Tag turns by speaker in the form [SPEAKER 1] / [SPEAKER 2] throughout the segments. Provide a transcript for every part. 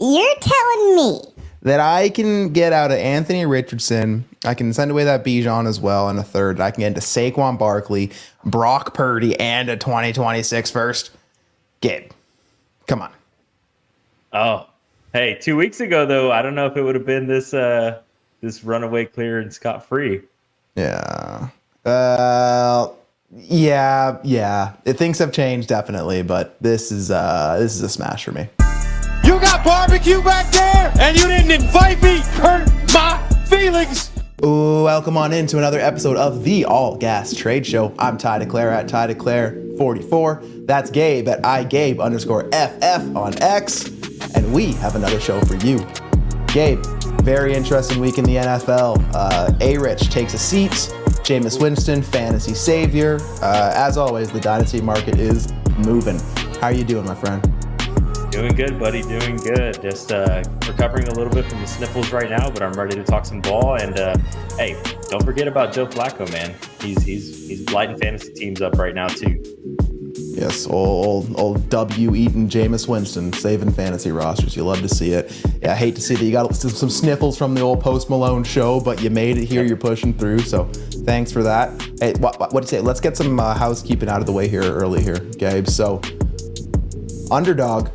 [SPEAKER 1] You're telling me
[SPEAKER 2] that I can get out of Anthony Richardson. I can send away that Bijan as well in a third. I can get into Saquon Barkley, Brock Purdy, and a 2026 first. Gabe, come on.
[SPEAKER 3] Oh, hey, 2 weeks ago, though, I don't know if it would have been this runaway clear and scot-free.
[SPEAKER 2] Yeah. Yeah. Things have changed, definitely, but this is a smash for me.
[SPEAKER 4] You got barbecue back there, and you didn't invite me. Hurt my feelings.
[SPEAKER 2] Ooh, welcome on into another episode of the All Gas Trade Show. I'm Ty DeClaire at Ty DeClaire 44. That's Gabe at iGabe_FF on X. And we have another show for you. Gabe, very interesting week in the NFL. A-Rich takes a seat. Jameis Winston, fantasy savior. As always, the Dynasty market is moving. How are you doing, my friend?
[SPEAKER 3] Doing good, buddy. Doing good. Just recovering a little bit from the sniffles right now, but I'm ready to talk some ball. And hey, don't forget about Joe Flacco, man. He's lighting fantasy teams up right now too.
[SPEAKER 2] Yes, old W eating Jameis Winston saving fantasy rosters. You love to see it. Yeah, I hate to see that you got some sniffles from the old Post Malone show, but you made it here. You're pushing through, so thanks for that. Hey, what do you say? Let's get some housekeeping out of the way here early here, Gabe. So, Underdog.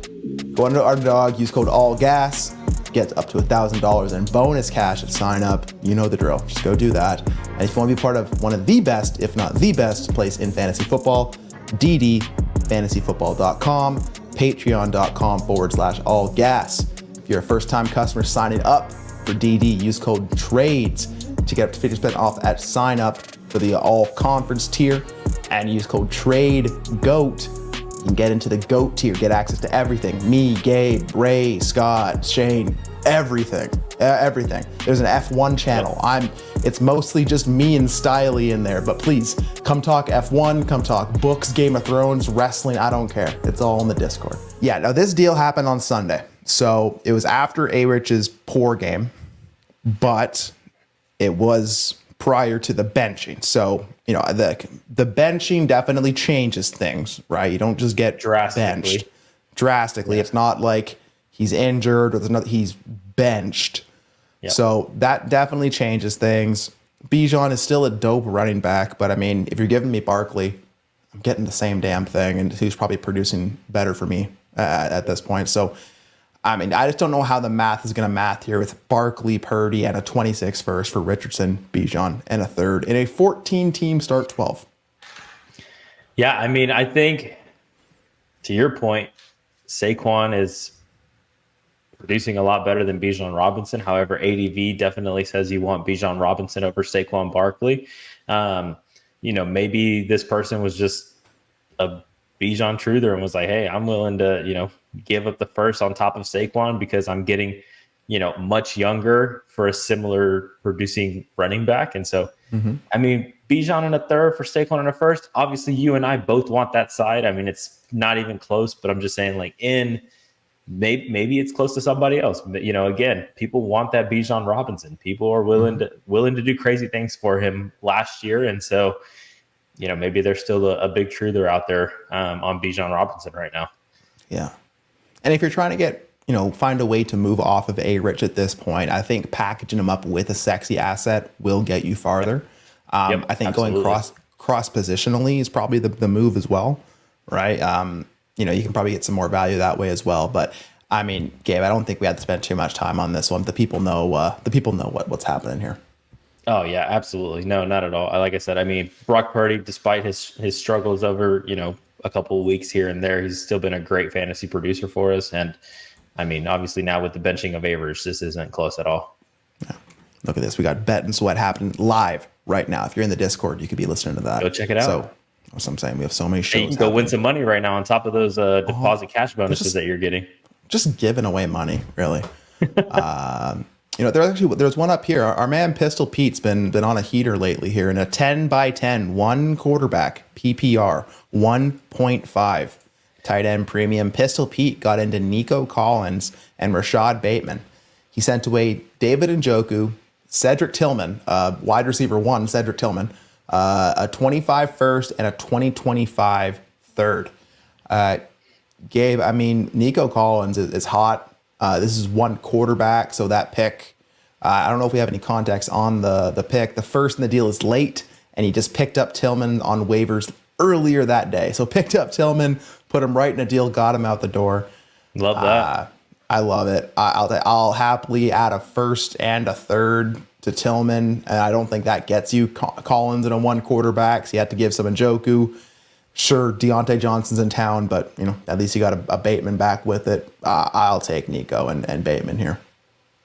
[SPEAKER 2] Go under Underdog, use code ALLGAS, get up to $1,000 in bonus cash at sign up. You know the drill. Just go do that. And if you want to be part of one of the best, if not the best place in fantasy football, ddfantasyfootball.com, patreon.com/allgas. If you're a first-time customer signing up for DD, use code TRADES to get up to 50% off at sign up for the all-conference tier, and use code TRADEGOAT. You can get into the GOAT tier, get access to everything. Me, Gabe, Ray, Scott, Shane, everything. Everything. There's an F1 channel. It's mostly just me and Stiley in there, but please come talk F1, come talk books, Game of Thrones, wrestling. I don't care. It's all in the Discord. Yeah, now this deal happened on Sunday. So it was after A-Rich's poor game, but it was prior to the benching. So, you know, the benching definitely changes things, right? You don't just get benched drastically. Yeah. It's not like he's injured or he's benched. Yep. So that definitely changes things. Bijan is still a dope running back, but I mean, if you're giving me Barkley, I'm getting the same damn thing, and he's probably producing better for me at this point. So, I mean, I just don't know how the math is going to math here with Barkley, Purdy, and a 26 first for Richardson, Bijan, and a third in a 14-team start 12.
[SPEAKER 3] Yeah, I mean, I think, to your point, Saquon is producing a lot better than Bijan Robinson. However, ADV definitely says you want Bijan Robinson over Saquon Barkley. You know, maybe this person was just a Bijan truther and was like, hey, I'm willing to, you know, give up the first on top of Saquon because I'm getting, you know, much younger for a similar producing running back. And so, I mean, Bijan in a third for Saquon in a first. Obviously, you and I both want that side. I mean, it's not even close, but I'm just saying, like, maybe it's close to somebody else. But, you know, again, people want that Bijan Robinson. People are willing to do crazy things for him last year. And so, you know, maybe there's still a big truther out there on Bijan Robinson right now.
[SPEAKER 2] Yeah. And if you're trying to get, you know, find a way to move off of A-Rich at this point, I think packaging him up with a sexy asset will get you farther. I think absolutely. Going cross positionally is probably the move as well, right? You know, you can probably get some more value that way as well. But I mean, Gabe, I don't think we had to spend too much time on this one. The people know what's happening here.
[SPEAKER 3] Oh yeah, absolutely. No, not at all. Like I said, I mean, Brock Purdy, despite his struggles over, you know, a couple of weeks here and there, he's still been a great fantasy producer for us. And I mean, obviously now with the benching of Avers, this isn't close at all.
[SPEAKER 2] Yeah. Look at this. We got Bet and Sweat happening live right now. If you're in the Discord, you could be listening to that.
[SPEAKER 3] Go check it out.
[SPEAKER 2] So that's what I'm saying. We have so many shows.
[SPEAKER 3] Hey, you can go win some money right now on top of those deposit cash bonuses that you're getting. Just
[SPEAKER 2] giving away money, really. You know, there's one up here. Our man Pistol Pete's been on a heater lately here in a 10x10, one quarterback PPR 1.5 tight end premium. Pistol Pete got into Nico Collins and Rashad Bateman. He sent away David Njoku, Cedric Tillman, wide receiver one, Cedric Tillman, a 25 first and a 2025 third. Gabe, I mean, Nico Collins is hot. This is one quarterback, so that pick, I don't know if we have any context on the pick. The first in the deal is late, and he just picked up Tillman on waivers earlier that day. So picked up Tillman, put him right in a deal, got him out the door.
[SPEAKER 3] Love that.
[SPEAKER 2] I love it. I'll happily add a first and a third to Tillman, and I don't think that gets you Collins in a one quarterback. So you have to give some Njoku. Sure, Deontay Johnson's in town, but at least you got a Bateman back with it. I'll take Nico and Bateman here.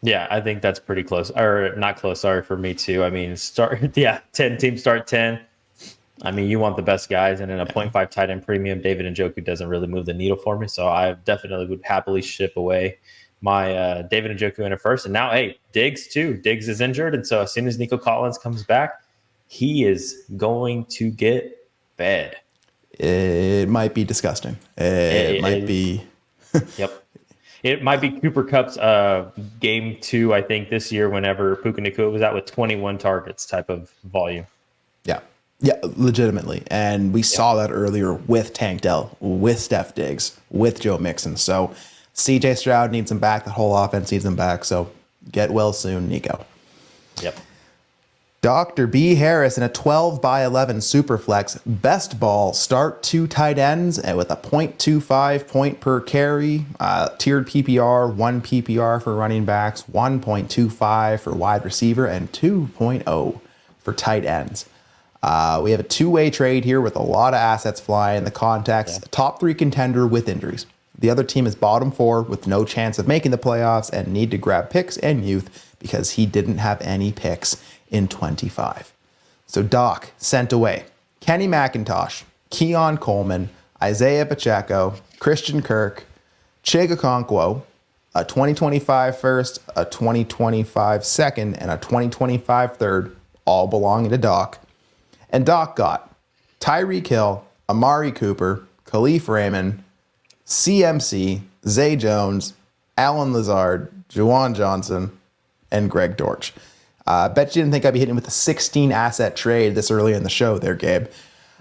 [SPEAKER 3] Yeah, I think that's pretty close, or not close. Sorry for me too. I mean, 10 teams start 10. I mean, you want the best guys, and in a 0.5 tight end premium, David Njoku doesn't really move the needle for me. So I definitely would happily ship away my David Njoku in a first. And now, hey, Diggs too. Diggs is injured, and so as soon as Nico Collins comes back, he is going to get fed.
[SPEAKER 2] It might be disgusting. It might be.
[SPEAKER 3] Yep. It might be Cooper Kupp's game 2, I think, this year, whenever Puka Nacua was out with 21 targets type of volume.
[SPEAKER 2] Yeah, legitimately. And we saw that earlier with Tank Dell, with Steph Diggs, with Joe Mixon. So CJ Stroud needs him back. The whole offense needs him back. So get well soon, Nico.
[SPEAKER 3] Yep.
[SPEAKER 2] Dr. B. Harris in a 12-by-11 Superflex. Best ball, start 2 tight ends and with a 0.25 point per carry. Tiered PPR, 1 PPR for running backs, 1.25 for wide receiver, and 2.0 for tight ends. We have a two-way trade here with a lot of assets flying. The context, top 3 contender with injuries. The other team is bottom 4 with no chance of making the playoffs and need to grab picks and youth because he didn't have any picks in 25. So Doc sent away Kenny McIntosh, Keon Coleman, Isaiah Pacheco, Christian Kirk, Chig Okonkwo, a 2025 first, a 2025 second, and a 2025 third, all belonging to Doc. And Doc got Tyreek Hill, Amari Cooper, Khalif Raymond, CMC, Zay Jones, Alan Lazard, Juwan Johnson, and Greg Dortch. Bet you didn't think I'd be hitting with a 16 asset trade this early in the show there, Gabe.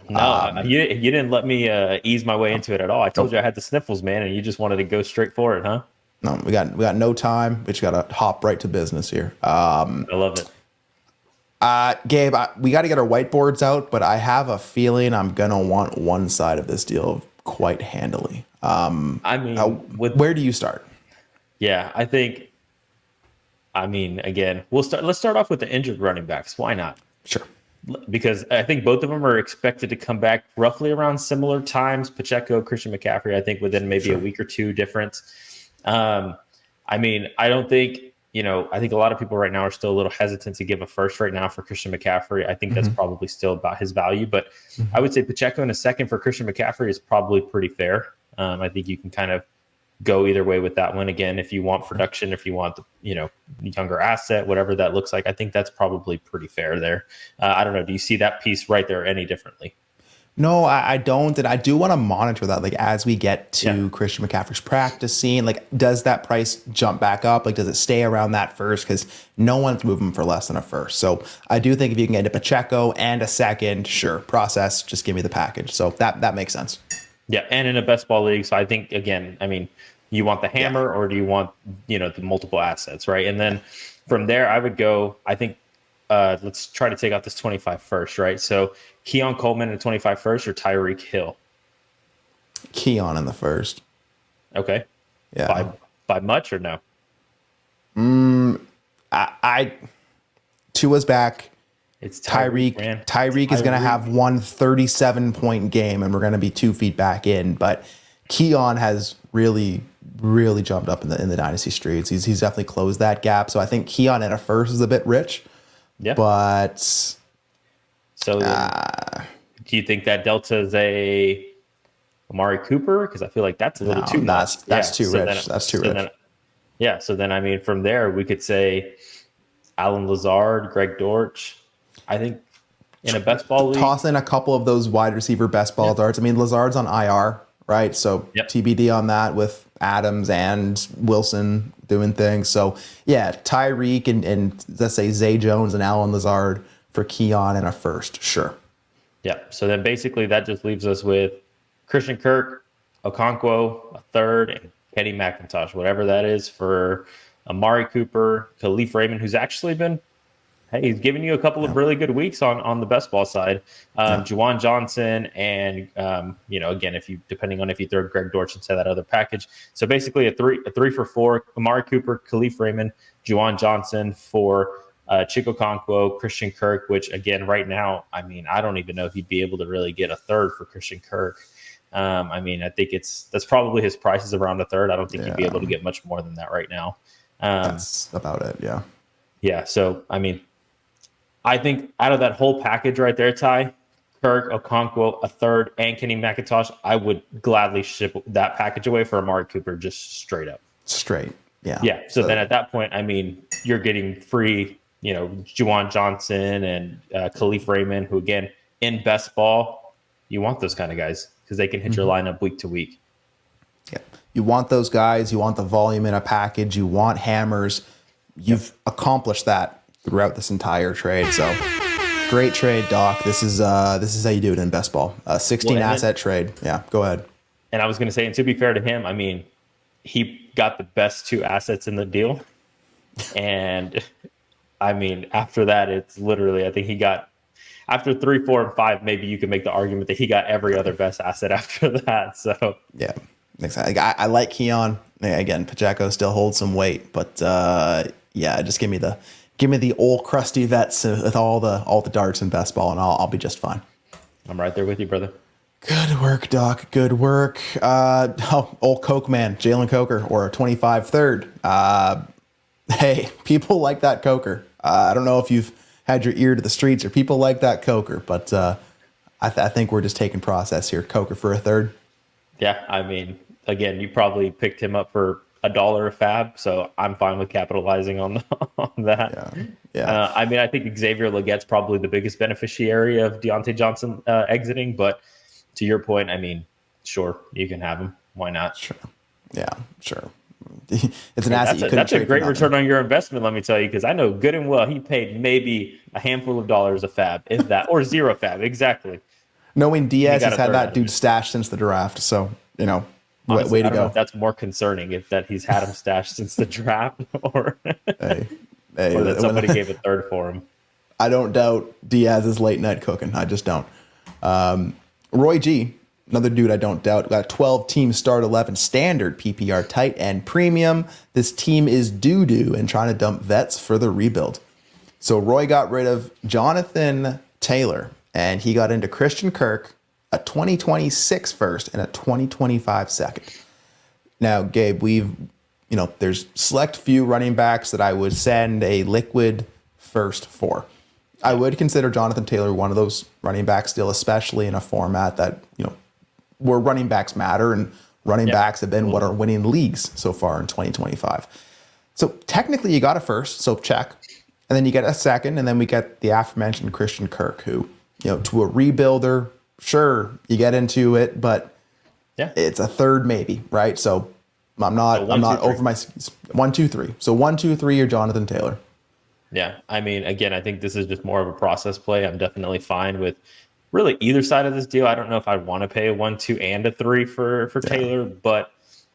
[SPEAKER 3] No, you didn't let me ease my way into it at all. I told you I had the sniffles, man, and you just wanted to go straight for it, huh?
[SPEAKER 2] No, we got no time. We just got to hop right to business here.
[SPEAKER 3] I love it.
[SPEAKER 2] Gabe, we got to get our whiteboards out, but I have a feeling I'm going to want one side of this deal quite handily. Where do you start?
[SPEAKER 3] Yeah, again, let's start off with the injured running backs. Why not?
[SPEAKER 2] Sure.
[SPEAKER 3] Because I think both of them are expected to come back roughly around similar times. Pacheco, Christian McCaffrey, I think within maybe a week or two difference. I don't think, I think a lot of people right now are still a little hesitant to give a first right now for Christian McCaffrey. I think that's probably still about his value, but I would say Pacheco in a second for Christian McCaffrey is probably pretty fair. I think you can kind of go either way with that one. Again, if you want production, if you want younger asset, whatever that looks like, I think that's probably pretty fair there. I don't know. Do you see that piece right there any differently?
[SPEAKER 2] No, I don't. And I do want to monitor that, as we get to Christian McCaffrey's practice scene, does that price jump back up? Does it stay around that first? Because no one's moving for less than a first. So I do think if you can get a Pacheco and a second, sure, process, just give me the package. So that makes sense.
[SPEAKER 3] Yeah, and in a best ball league. So I think, again, you want the hammer or do you want, the multiple assets, right? And then from there, I would go, I think, let's try to take out this 25 first, right? So Keon Coleman in 25 first or Tyreek Hill?
[SPEAKER 2] Keon in the first.
[SPEAKER 3] Okay.
[SPEAKER 2] Yeah.
[SPEAKER 3] By much or no?
[SPEAKER 2] Tua's back.
[SPEAKER 3] It's Tyreek.
[SPEAKER 2] Tyreek is going to have one 37-point game, and we're going to be 2 feet back in. But Keon has really, really jumped up in the dynasty streets. He's definitely closed that gap. So I think Keon at a first is a bit rich.
[SPEAKER 3] Yeah.
[SPEAKER 2] But
[SPEAKER 3] so do you think that delta is a Amari Cooper? Because I feel like that's a little too much.
[SPEAKER 2] That's too rich. That's too rich.
[SPEAKER 3] So then from there we could say Alan Lazard, Greg Dortch. I think in a best ball league,
[SPEAKER 2] toss in a couple of those wide receiver best ball darts. Lazard's on IR, right? So TBD on that with Adams and Wilson doing things. So yeah, Tyreek and let's say Zay Jones and Alan Lazard for Keon and a first, sure.
[SPEAKER 3] Yeah. So then basically that just leaves us with Christian Kirk, Okonkwo, a third, and Kenny McIntosh, whatever that is, for Amari Cooper, Khalif Raymond, who's actually been, hey, he's giving you a couple of really good weeks on the best ball side. Juwan Johnson, and again, if you depending on if you throw Greg Dortch into that other package. So basically a three for four: Amari Cooper, Khalif Raymond, Juwan Johnson for Chico Conquo, Christian Kirk. Which again, right now, I mean, I don't even know if you'd be able to really get a third for Christian Kirk. I mean, I think that's probably his price is around a third. I don't think you'd be able to get much more than that right now.
[SPEAKER 2] That's about it. Yeah.
[SPEAKER 3] Yeah. So I mean, I think out of that whole package right there, Ty, Kirk, Okonkwo, a third, and Kenny McIntosh, I would gladly ship that package away for Amari Cooper just straight up.
[SPEAKER 2] Straight. Yeah.
[SPEAKER 3] Yeah. So then at that point, I mean, you're getting free, Juwan Johnson and Khalif Raymond, who, again, in best ball, you want those kind of guys because they can hit your lineup week to week.
[SPEAKER 2] Yeah. You want those guys. You want the volume in a package. You want hammers. You've accomplished that throughout this entire trade. So great trade, Doc. This is how you do it in best ball. 16 asset trade. Yeah, go ahead.
[SPEAKER 3] And I was going to say, and to be fair to him, I mean, he got the best 2 assets in the deal. And I mean, after that, it's literally, I think he got, after 3, 4, and 5, maybe you could make the argument that he got every other best asset after that. So
[SPEAKER 2] yeah, exactly. I like Keon. Again, Pacheco still holds some weight, but yeah, just give me the old crusty vets with all the darts and best ball, and I'll be just fine.
[SPEAKER 3] I'm right there with you, brother.
[SPEAKER 2] Good work, Doc. Good work. Old Coke man, Jalen Coker, or a 25 third. Hey, people like that Coker. I don't know if you've had your ear to the streets or people like that Coker, but I think we're just taking process here. Coker for a third.
[SPEAKER 3] Yeah, I mean, again, you probably picked him up for $1 a fab, so I'm fine with capitalizing on that.
[SPEAKER 2] Yeah.
[SPEAKER 3] I mean, I think Xavier Legette's probably the biggest beneficiary of Deontay Johnson exiting, but to your point, I mean, sure, you can have him. Why not?
[SPEAKER 2] Sure. Yeah, sure. It's an asset you couldn't
[SPEAKER 3] That's a
[SPEAKER 2] trade
[SPEAKER 3] great
[SPEAKER 2] for
[SPEAKER 3] return on your investment, let me tell you, because I know good and well he paid maybe a handful of dollars a fab, if that, or 0 fab, exactly.
[SPEAKER 2] Knowing Diaz has had that
[SPEAKER 3] $30.
[SPEAKER 2] dude stashed since the draft, so,
[SPEAKER 3] Honestly,
[SPEAKER 2] way to
[SPEAKER 3] I don't know
[SPEAKER 2] go.
[SPEAKER 3] if that's more concerning, if that he's had him stashed since the draft, or,
[SPEAKER 2] Hey,
[SPEAKER 3] or that somebody gave a third for him.
[SPEAKER 2] I don't doubt Diaz's late night cooking. I just don't. Roy G, another dude I don't doubt, got 12 team start 11 standard PPR tight end premium. This team is doo-doo and trying to dump vets for the rebuild. So Roy got rid of Jonathan Taylor, and he got into Christian Kirk, a 2026 first and a 2025 second. Now, Gabe, there's select few running backs that I would send a liquid first for. I would consider Jonathan Taylor one of those running backs still, especially in a format that, where running backs matter, and running backs have been what are winning leagues so far in 2025. So technically you got a first, so check. And then you get a second, and then we get the aforementioned Christian Kirk, who, to a rebuilder, sure, you get into it, but it's a third maybe, right? So I'm not over my skis. 1, 2, 3. So 1, 2, 3, you're Jonathan Taylor.
[SPEAKER 3] Yeah, I mean, again, I think this is just more of a process play. I'm definitely fine with really either side of this deal. I don't know if I'd want to pay a 1, 2, and a 3 for Taylor, but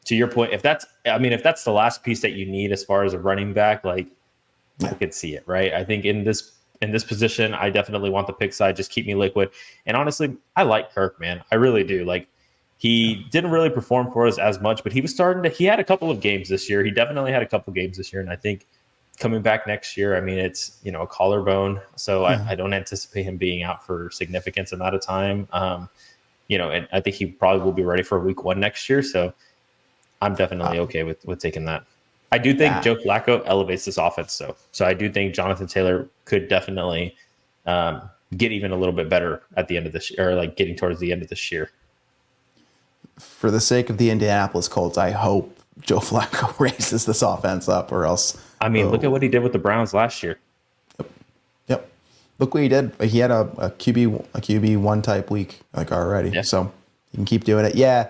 [SPEAKER 3] to your point, if that's the last piece that you need as far as a running back, like I could see it, right? I think in this position, I definitely want the pick side. Just keep me liquid. And honestly, I like Kirk, man. I really do. Like, he didn't really perform for us as much, but he had a couple of games this year. He definitely had a couple of games this year. And I think coming back next year, I mean, it's, a collarbone. So I don't anticipate him being out for significant amount of time. And I think he probably will be ready for week 1 next year. So I'm definitely okay with taking that. I do think Joe Flacco elevates this offense, so I do think Jonathan Taylor could definitely get even a little bit better at the end of this year, or like getting towards the end of this year.
[SPEAKER 2] For the sake of the Indianapolis Colts, I hope Joe Flacco raises this offense up, or else.
[SPEAKER 3] I mean, look at what he did with the Browns last year.
[SPEAKER 2] Yep. Look what he did. He had a QB1 type week already, so you can keep doing it. Yeah.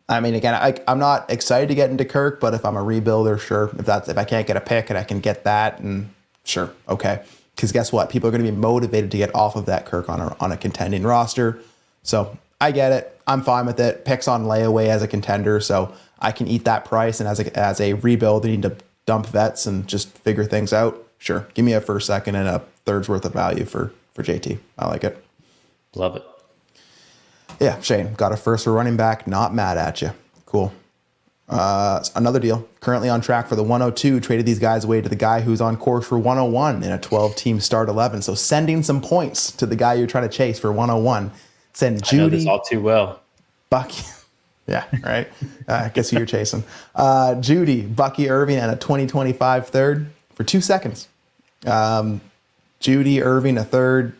[SPEAKER 2] I mean, again, I'm not excited to get into Kirk, but if I'm a rebuilder, sure. If I can't get a pick and I can get that, and sure, okay. Because guess what? People are going to be motivated to get off of that Kirk on a contending roster. So I get it. I'm fine with it. Picks on layaway as a contender, so I can eat that price. And as a rebuild, they need to dump vets and just figure things out. Sure, give me a first, second, and a third's worth of value for JT. I like it.
[SPEAKER 3] Love it.
[SPEAKER 2] Yeah, Shane, got a first for running back. Not mad at you. Cool. Another deal. Currently on track for the 102. Traded these guys away to the guy who's on course for 101 in a 12-team start 11. So sending some points to the guy you're trying to chase for 101. Send Judy.
[SPEAKER 3] I know this all too well.
[SPEAKER 2] Bucky. Yeah, right. Guess who you're chasing. Judy, Bucky Irving, and a 2025 third for 2 seconds. Judy, Irving, a third.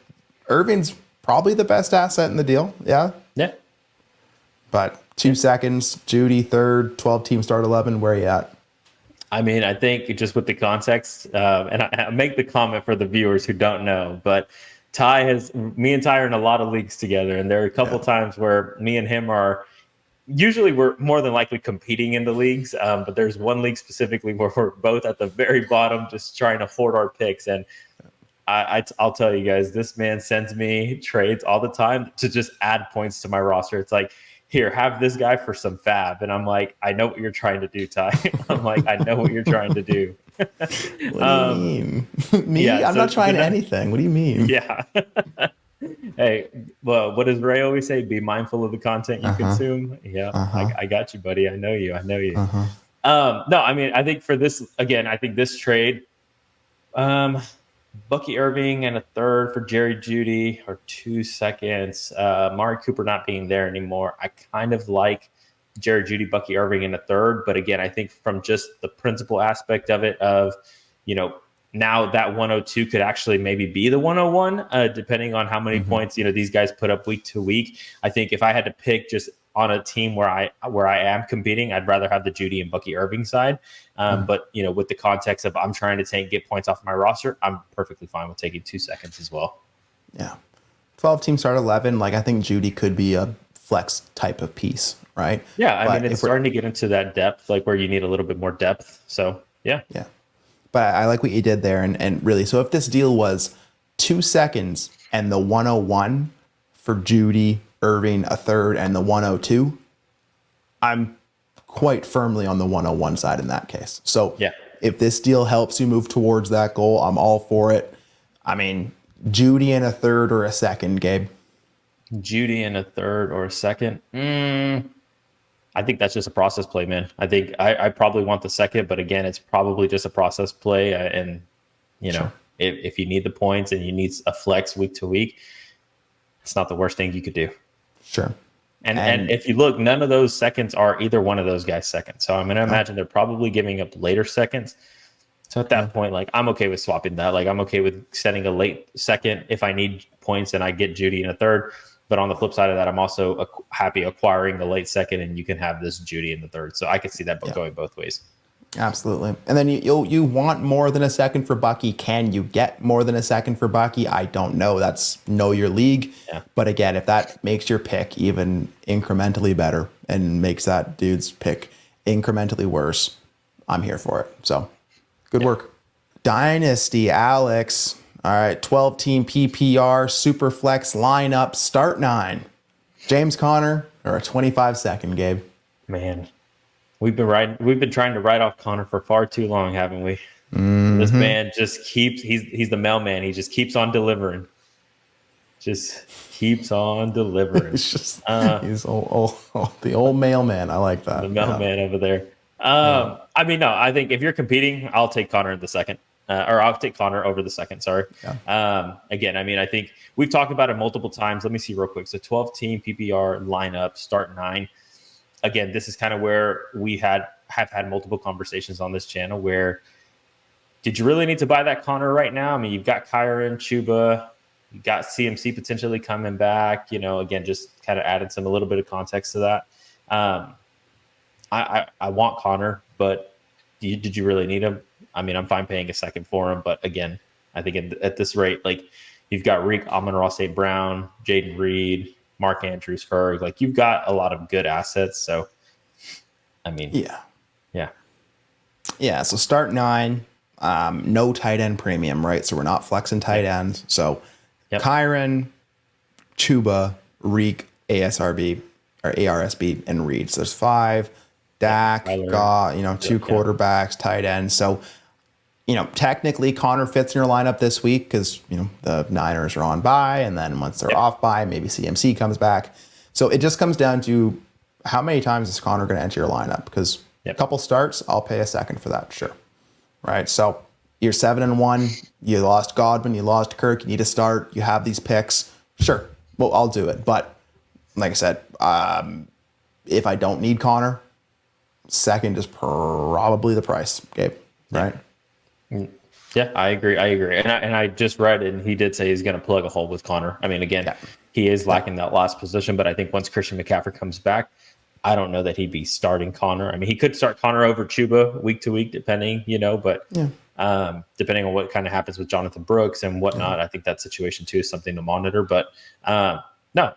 [SPEAKER 2] Irving's probably the best asset in the deal. Yeah.
[SPEAKER 3] Yeah.
[SPEAKER 2] But 2 seconds, Judy, third, 12-team start 11. Where are you at?
[SPEAKER 3] I mean, I think just with the context, and I make the comment for the viewers who don't know, but me and Ty are in a lot of leagues together, and there are a couple times where me and him we're more than likely competing in the leagues, but there's one league specifically where we're both at the very bottom just trying to hoard our picks. And I'll tell you guys, this man sends me trades all the time to just add points to my roster. It's like, here, have this guy for some fab. And I'm like, I know what you're trying to do, Ty. I'm like, I know what you're trying to do.
[SPEAKER 2] What do you mean? Me?
[SPEAKER 3] Yeah,
[SPEAKER 2] I'm not trying anything. What do you mean?
[SPEAKER 3] Yeah. Hey, well, what does Ray always say? Be mindful of the content you consume. Yeah, I got you, buddy. I know you. No, I mean, I think for this, again, I think this trade, Bucky Irving and a third for Jerry Jeudy, or 2 seconds. Mari Cooper not being there anymore. I kind of like Jerry Jeudy, Bucky Irving in a third. But again, I think from just the principal aspect of it, now that 102 could actually maybe be the 101, depending on how many points, these guys put up week to week. I think if I had to pick just on a team where I am competing, I'd rather have the Jeudy and Bucky Irving side. But with the context of I'm trying to get points off my roster, I'm perfectly fine with taking 2 seconds as well.
[SPEAKER 2] Yeah. 12-team start 11. Like, I think Jeudy could be a flex type of piece, right?
[SPEAKER 3] Yeah. I mean, it's starting to get into that depth, like where you need a little bit more depth. So yeah.
[SPEAKER 2] Yeah. But I like what you did there. And really, so if this deal was 2 seconds and the 101 for Jeudy, Irving, a third, and the 102, I'm quite firmly on the 101 side in that case. So
[SPEAKER 3] yeah,
[SPEAKER 2] if this deal helps you move towards that goal, I'm all for it. I mean, Jeudy in a third or a second, Gabe?
[SPEAKER 3] Jeudy in a third or a second? I think that's just a process play, man. I think I probably want the second, but again, it's probably just a process play. And,
[SPEAKER 2] Sure.
[SPEAKER 3] if you need the points and you need a flex week to week, it's not the worst thing you could do.
[SPEAKER 2] Sure.
[SPEAKER 3] And if you look, none of those seconds are either one of those guys' seconds. So I'm going to imagine they're probably giving up later seconds. So at that point, like, I'm okay with swapping that. Like, I'm okay with sending a late second if I need points and I get Jeudy in a third. But on the flip side of that, I'm also happy acquiring the late second, and you can have this Jeudy in the third. So I could see that going both ways.
[SPEAKER 2] Absolutely. And then you want more than a second for Bucky. Can you get more than a second for Bucky? I don't know. That's know your league.
[SPEAKER 3] Yeah.
[SPEAKER 2] But again, if that makes your pick even incrementally better and makes that dude's pick incrementally worse, I'm here for it. So good work. Dynasty, Alex. All right, 12-team PPR, super flex lineup, start 9. James Conner or a 25-second, Gabe?
[SPEAKER 3] Man, we've been trying to write off Conner for far too long, haven't we? This man just he's the mailman. He just keeps on delivering. He's just
[SPEAKER 2] he's the old mailman. I like that.
[SPEAKER 3] The mailman over there. I mean, no, I think if you're competing, I'll take Conner in the second. Or I'll take Conner over the second, sorry. Yeah. Again, I mean, I think we've talked about it multiple times. Let me see real quick. So 12-team PPR lineup, start 9. Again, this is kind of where we have had multiple conversations on this channel where did you really need to buy that Conner right now? I mean, you've got Kyron, Chuba, you got CMC potentially coming back. Again, just kind of added a little bit of context to that. I want Conner, but did you really need him? I mean, I'm fine paying a second for him, but again, I think at this rate, like you've got Reek, Amon-Ra St. Brown, Jaden Reed, Mark Andrews, Ferg, like you've got a lot of good assets. So, I mean,
[SPEAKER 2] yeah. So start 9, no tight end premium, right? So we're not flexing tight ends. So Kyron, Chuba, Reek, ASRB or ARSB and Reed. So there's 5. Dak, Goff, two quarterbacks, tight ends. So, technically Connor fits in your lineup this week because, the Niners are on bye. And then once they're off bye, maybe CMC comes back. So it just comes down to how many times is Connor going to enter your lineup? Because a couple starts, I'll pay a second for that. Sure. Right. So you're 7-1. You lost Godwin. You lost Kirk. You need to start. You have these picks. Sure. Well, I'll do it. But like I said, if I don't need Connor, second is probably the price, Gabe. Right?
[SPEAKER 3] Yeah, I agree. And I just read it, and he did say he's going to plug a hole with Connor. I mean, again, he is lacking that last position, but I think once Christian McCaffrey comes back, I don't know that he'd be starting Connor. I mean, he could start Connor over Chuba week to week, depending, but depending on what kind of happens with Jonathan Brooks and whatnot, I think that situation too is something to monitor. But no,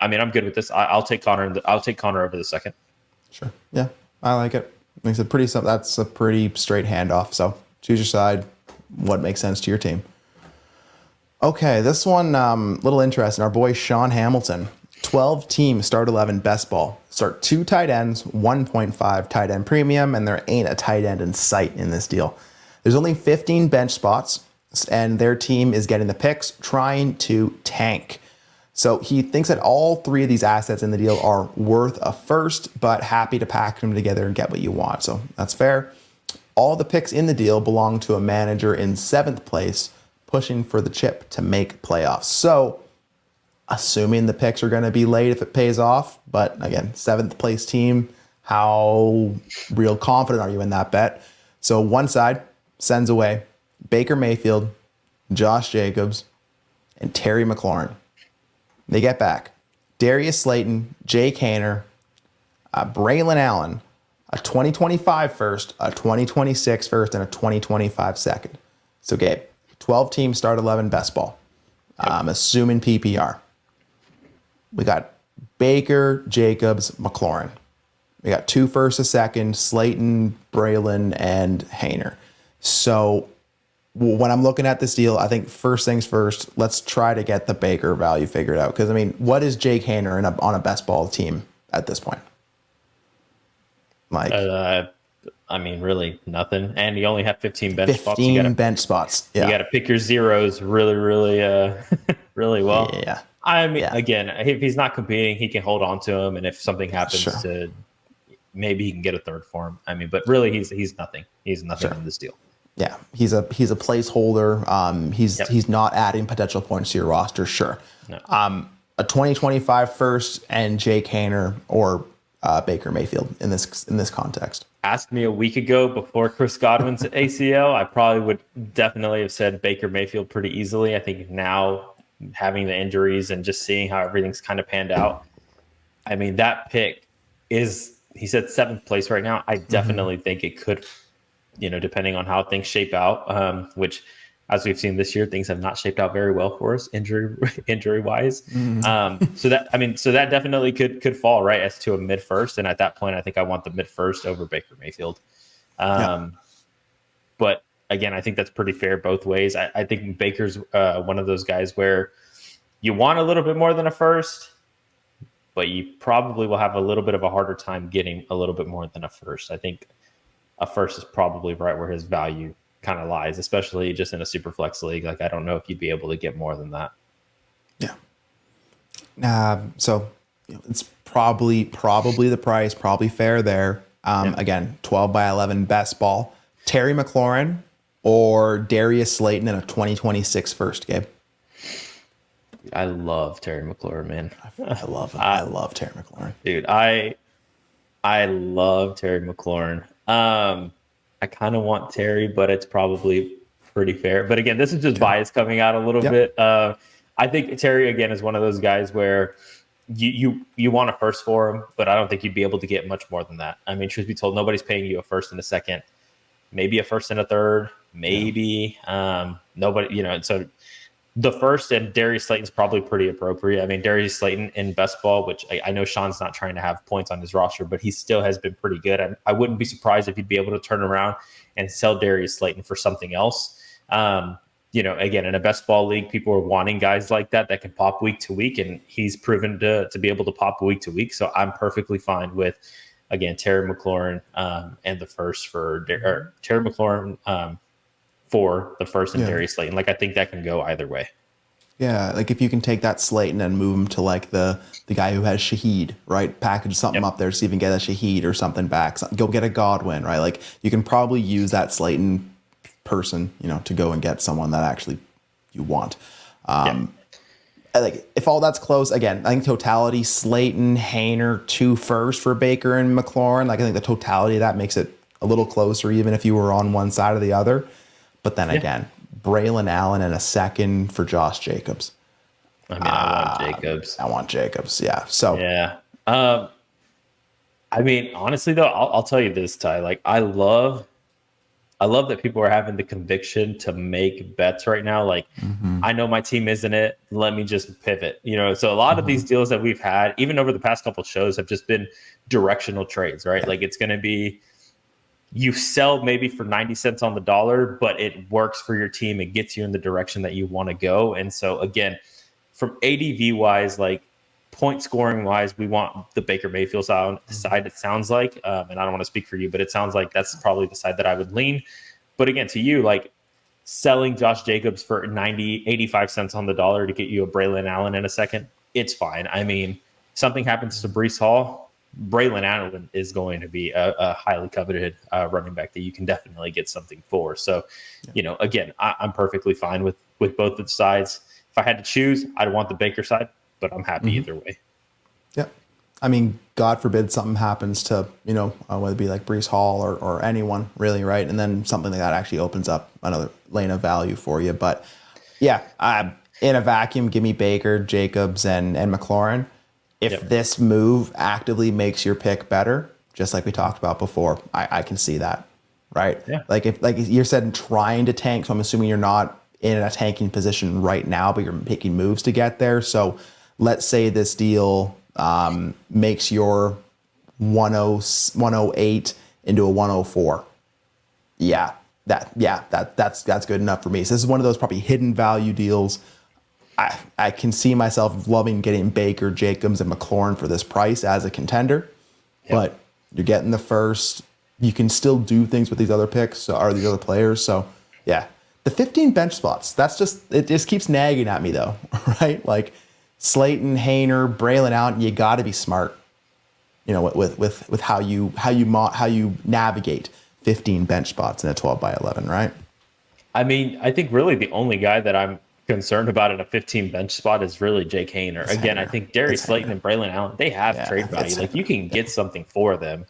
[SPEAKER 3] I mean, I'm good with this. I'll take Connor. I'll take Connor over the second.
[SPEAKER 2] Sure. Yeah, I like it. It's that's a pretty straight handoff. So choose your side. What makes sense to your team? Okay, this one little interesting. Our boy Sean Hamilton, 12 team start 11 best ball. Start 2 tight ends, 1.5 tight end premium, and there ain't a tight end in sight in this deal. There's only 15 bench spots, and their team is getting the picks, trying to tank. So he thinks that all 3 of these assets in the deal are worth a first, but happy to pack them together and get what you want. So that's fair. All the picks in the deal belong to a manager in 7th place, pushing for the chip to make playoffs. So assuming the picks are going to be late if it pays off, but again, 7th place team, how real confident are you in that bet? So one side sends away Baker Mayfield, Josh Jacobs, and Terry McLaurin. They get back Darius Slayton, Jake Haener, Braylon Allen, a 2025 first, a 2026 first, and a 2025 second. So Gabe, 12 teams start 11 best ball. Assuming PPR. We got Baker, Jacobs, McLaurin. We got 2 first, a second, Slayton, Braylon, and Haener. So when I'm looking at this deal, I think first things first, let's try to get the Baker value figured out. Because, I mean, what is Jake Haener on a best ball team at this point? Like,
[SPEAKER 3] I mean, really nothing. And you only have 15 bench spots.
[SPEAKER 2] 15 bench spots. Yeah.
[SPEAKER 3] You got to pick your zeros really, really, really well.
[SPEAKER 2] Yeah.
[SPEAKER 3] I mean, again, if he's not competing, he can hold on to him. And if something happens to, maybe he can get a third for him. I mean, but really he's nothing. He's nothing in this deal.
[SPEAKER 2] Yeah. He's a placeholder. He's not adding potential points to your roster. Sure. No. A 2025 first and Jake Haener or Baker Mayfield in this context.
[SPEAKER 3] Asked me a week ago before Chris Godwin's ACL, I probably would definitely have said Baker Mayfield pretty easily. I think now having the injuries and just seeing how everything's kind of panned out, I mean, that pick is, he said 7th place right now. I definitely think it could, depending on how things shape out, which as we've seen this year, things have not shaped out very well for us injury wise. So that definitely could fall right as to a mid first. And at that point, I think I want the mid first over Baker Mayfield. But again, I think that's pretty fair both ways. I think Baker's one of those guys where you want a little bit more than a first, but you probably will have a little bit of a harder time getting a little bit more than a first. I think a first is probably right where his value kind of lies, especially just in a super flex league. Like, I don't know if you'd be able to get more than that.
[SPEAKER 2] Yeah. So it's probably the price, probably fair there. Again, 12 by 11 best ball. Terry McLaurin or Darius Slayton in a 2026 first, Gabe?
[SPEAKER 3] I love Terry McLaurin, man.
[SPEAKER 2] I love him. I love Terry McLaurin.
[SPEAKER 3] Dude, I love Terry McLaurin. I kind of want Terry, but it's probably pretty fair. But again, this is just bias coming out a little bit. I think Terry, again, is one of those guys where you want a first for him, but I don't think you'd be able to get much more than that. I mean, truth be told, nobody's paying you a first and a second, maybe a first and a third, maybe. Nobody, so the first and Darius Slayton's probably pretty appropriate. I mean, Darius Slayton in best ball, which I know Sean's not trying to have points on his roster, but he still has been pretty good. I wouldn't be surprised if he'd be able to turn around and sell Darius Slayton for something else. again, in a best ball league, people are wanting guys like that can pop week to week, and he's proven to be able to pop week to week. So I'm perfectly fine with, again, Terry McLaurin and the first for Terry McLaurin for the first and Darius Slayton. Like, I think that can go either way.
[SPEAKER 2] Yeah, like if you can take that Slayton and move him to like the guy who has Shaheed, right? Package something up there so you can get a Shaheed or something back. Go get a Godwin, right? Like you can probably use that Slayton person, to go and get someone that actually you want. Like if all that's close, again, I think totality, Slayton, Haener, 2 first for Baker and McLaurin. Like I think the totality of that makes it a little closer, even if you were on one side or the other. But then again, Braylon Allen and a second for Josh Jacobs.
[SPEAKER 3] I want Jacobs.
[SPEAKER 2] I want Jacobs. Yeah. So
[SPEAKER 3] yeah. Honestly though, I'll tell you this, Ty. Like I love that people are having the conviction to make bets right now. Like I know my team isn't it. Let me just pivot. So a lot of these deals that we've had, even over the past couple of shows, have just been directional trades, right? Like it's going to be, you sell maybe for 90 cents on the dollar, but it works for your team. It gets you in the direction that you want to go. And so again, from ADV wise, like point scoring wise, we want the Baker Mayfield side, it sounds like, and I don't want to speak for you, but it sounds like that's probably the side that I would lean. But again, to you, like selling Josh Jacobs for 85 cents on the dollar to get you a Braylon Allen in a second, it's fine. I mean, something happens to Breece Hall, Braylon Allen is going to be a highly coveted running back that you can definitely get something for. So, again, I'm perfectly fine with both of the sides. If I had to choose, I'd want the Baker side, but I'm happy either way.
[SPEAKER 2] Yeah. I mean, God forbid something happens to, whether it be like Breece Hall or anyone really, right? And then something like that actually opens up another lane of value for you. But yeah, in a vacuum, give me Baker, Jacobs, and McLaurin. If this move actively makes your pick better, just like we talked about before, I can see that, right? Yeah. Like you said, trying to tank. So I'm assuming you're not in a tanking position right now, but you're making moves to get there. So let's say this deal makes your 108 into a 104. That's good enough for me. So this is one of those probably hidden value deals. I can see myself loving getting Baker, Jacobs, and McLaurin for this price as a contender, but you're getting the first. You can still do things with these other picks or these other players. So, yeah, the 15 bench spots. It just keeps nagging at me though, right? Like Slayton, Haener, Braylon Allen. You got to be smart, with how you navigate 15 bench spots in a 12 by 11, right?
[SPEAKER 3] I mean, I think really the only guy that I'm concerned about in a 15 bench spot is really Jake Haener. Again, I think Darius Slayton and Braylon Allen, they have trade value. Like you can get something for them.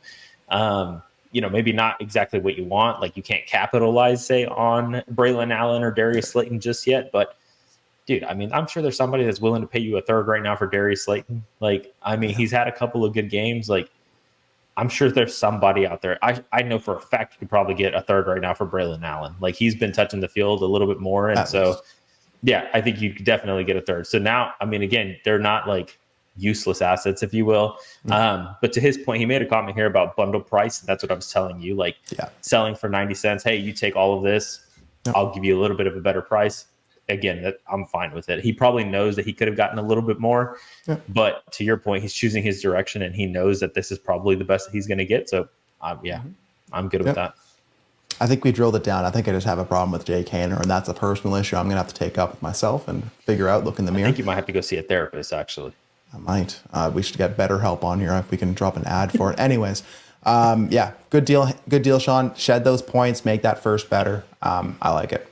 [SPEAKER 3] Maybe not exactly what you want. Like you can't capitalize, say, on Braylon Allen or Darius Slayton just yet. But dude, I mean, I'm sure there's somebody that's willing to pay you a third right now for Darius Slayton. Like, I mean, he's had a couple of good games. Like, I'm sure there's somebody out there. I know for a fact you could probably get a third right now for Braylon Allen. Like he's been touching the field a little bit more. And yeah, I think you could definitely get a third. So now, I mean, again, they're not like useless assets, if you will. But to his point, he made a comment here about bundle price. And that's what I was telling you, like selling for 90 cents. Hey, you take all of this. I'll give you a little bit of a better price. Again, I'm fine with it. He probably knows that he could have gotten a little bit more. But to your point, he's choosing his direction and he knows that this is probably the best that he's going to get. So, I'm good with that.
[SPEAKER 2] I think we drilled it down. I think I just have a problem with Jake Haener, and that's a personal issue I'm going to have to take up with myself and figure out, look in the mirror.
[SPEAKER 3] I think you might have to go see a therapist, actually.
[SPEAKER 2] I might. We should get better help on here. We can drop an ad for it. Anyways, good deal. Good deal, Sean. Shed those points, make that first better. I like it.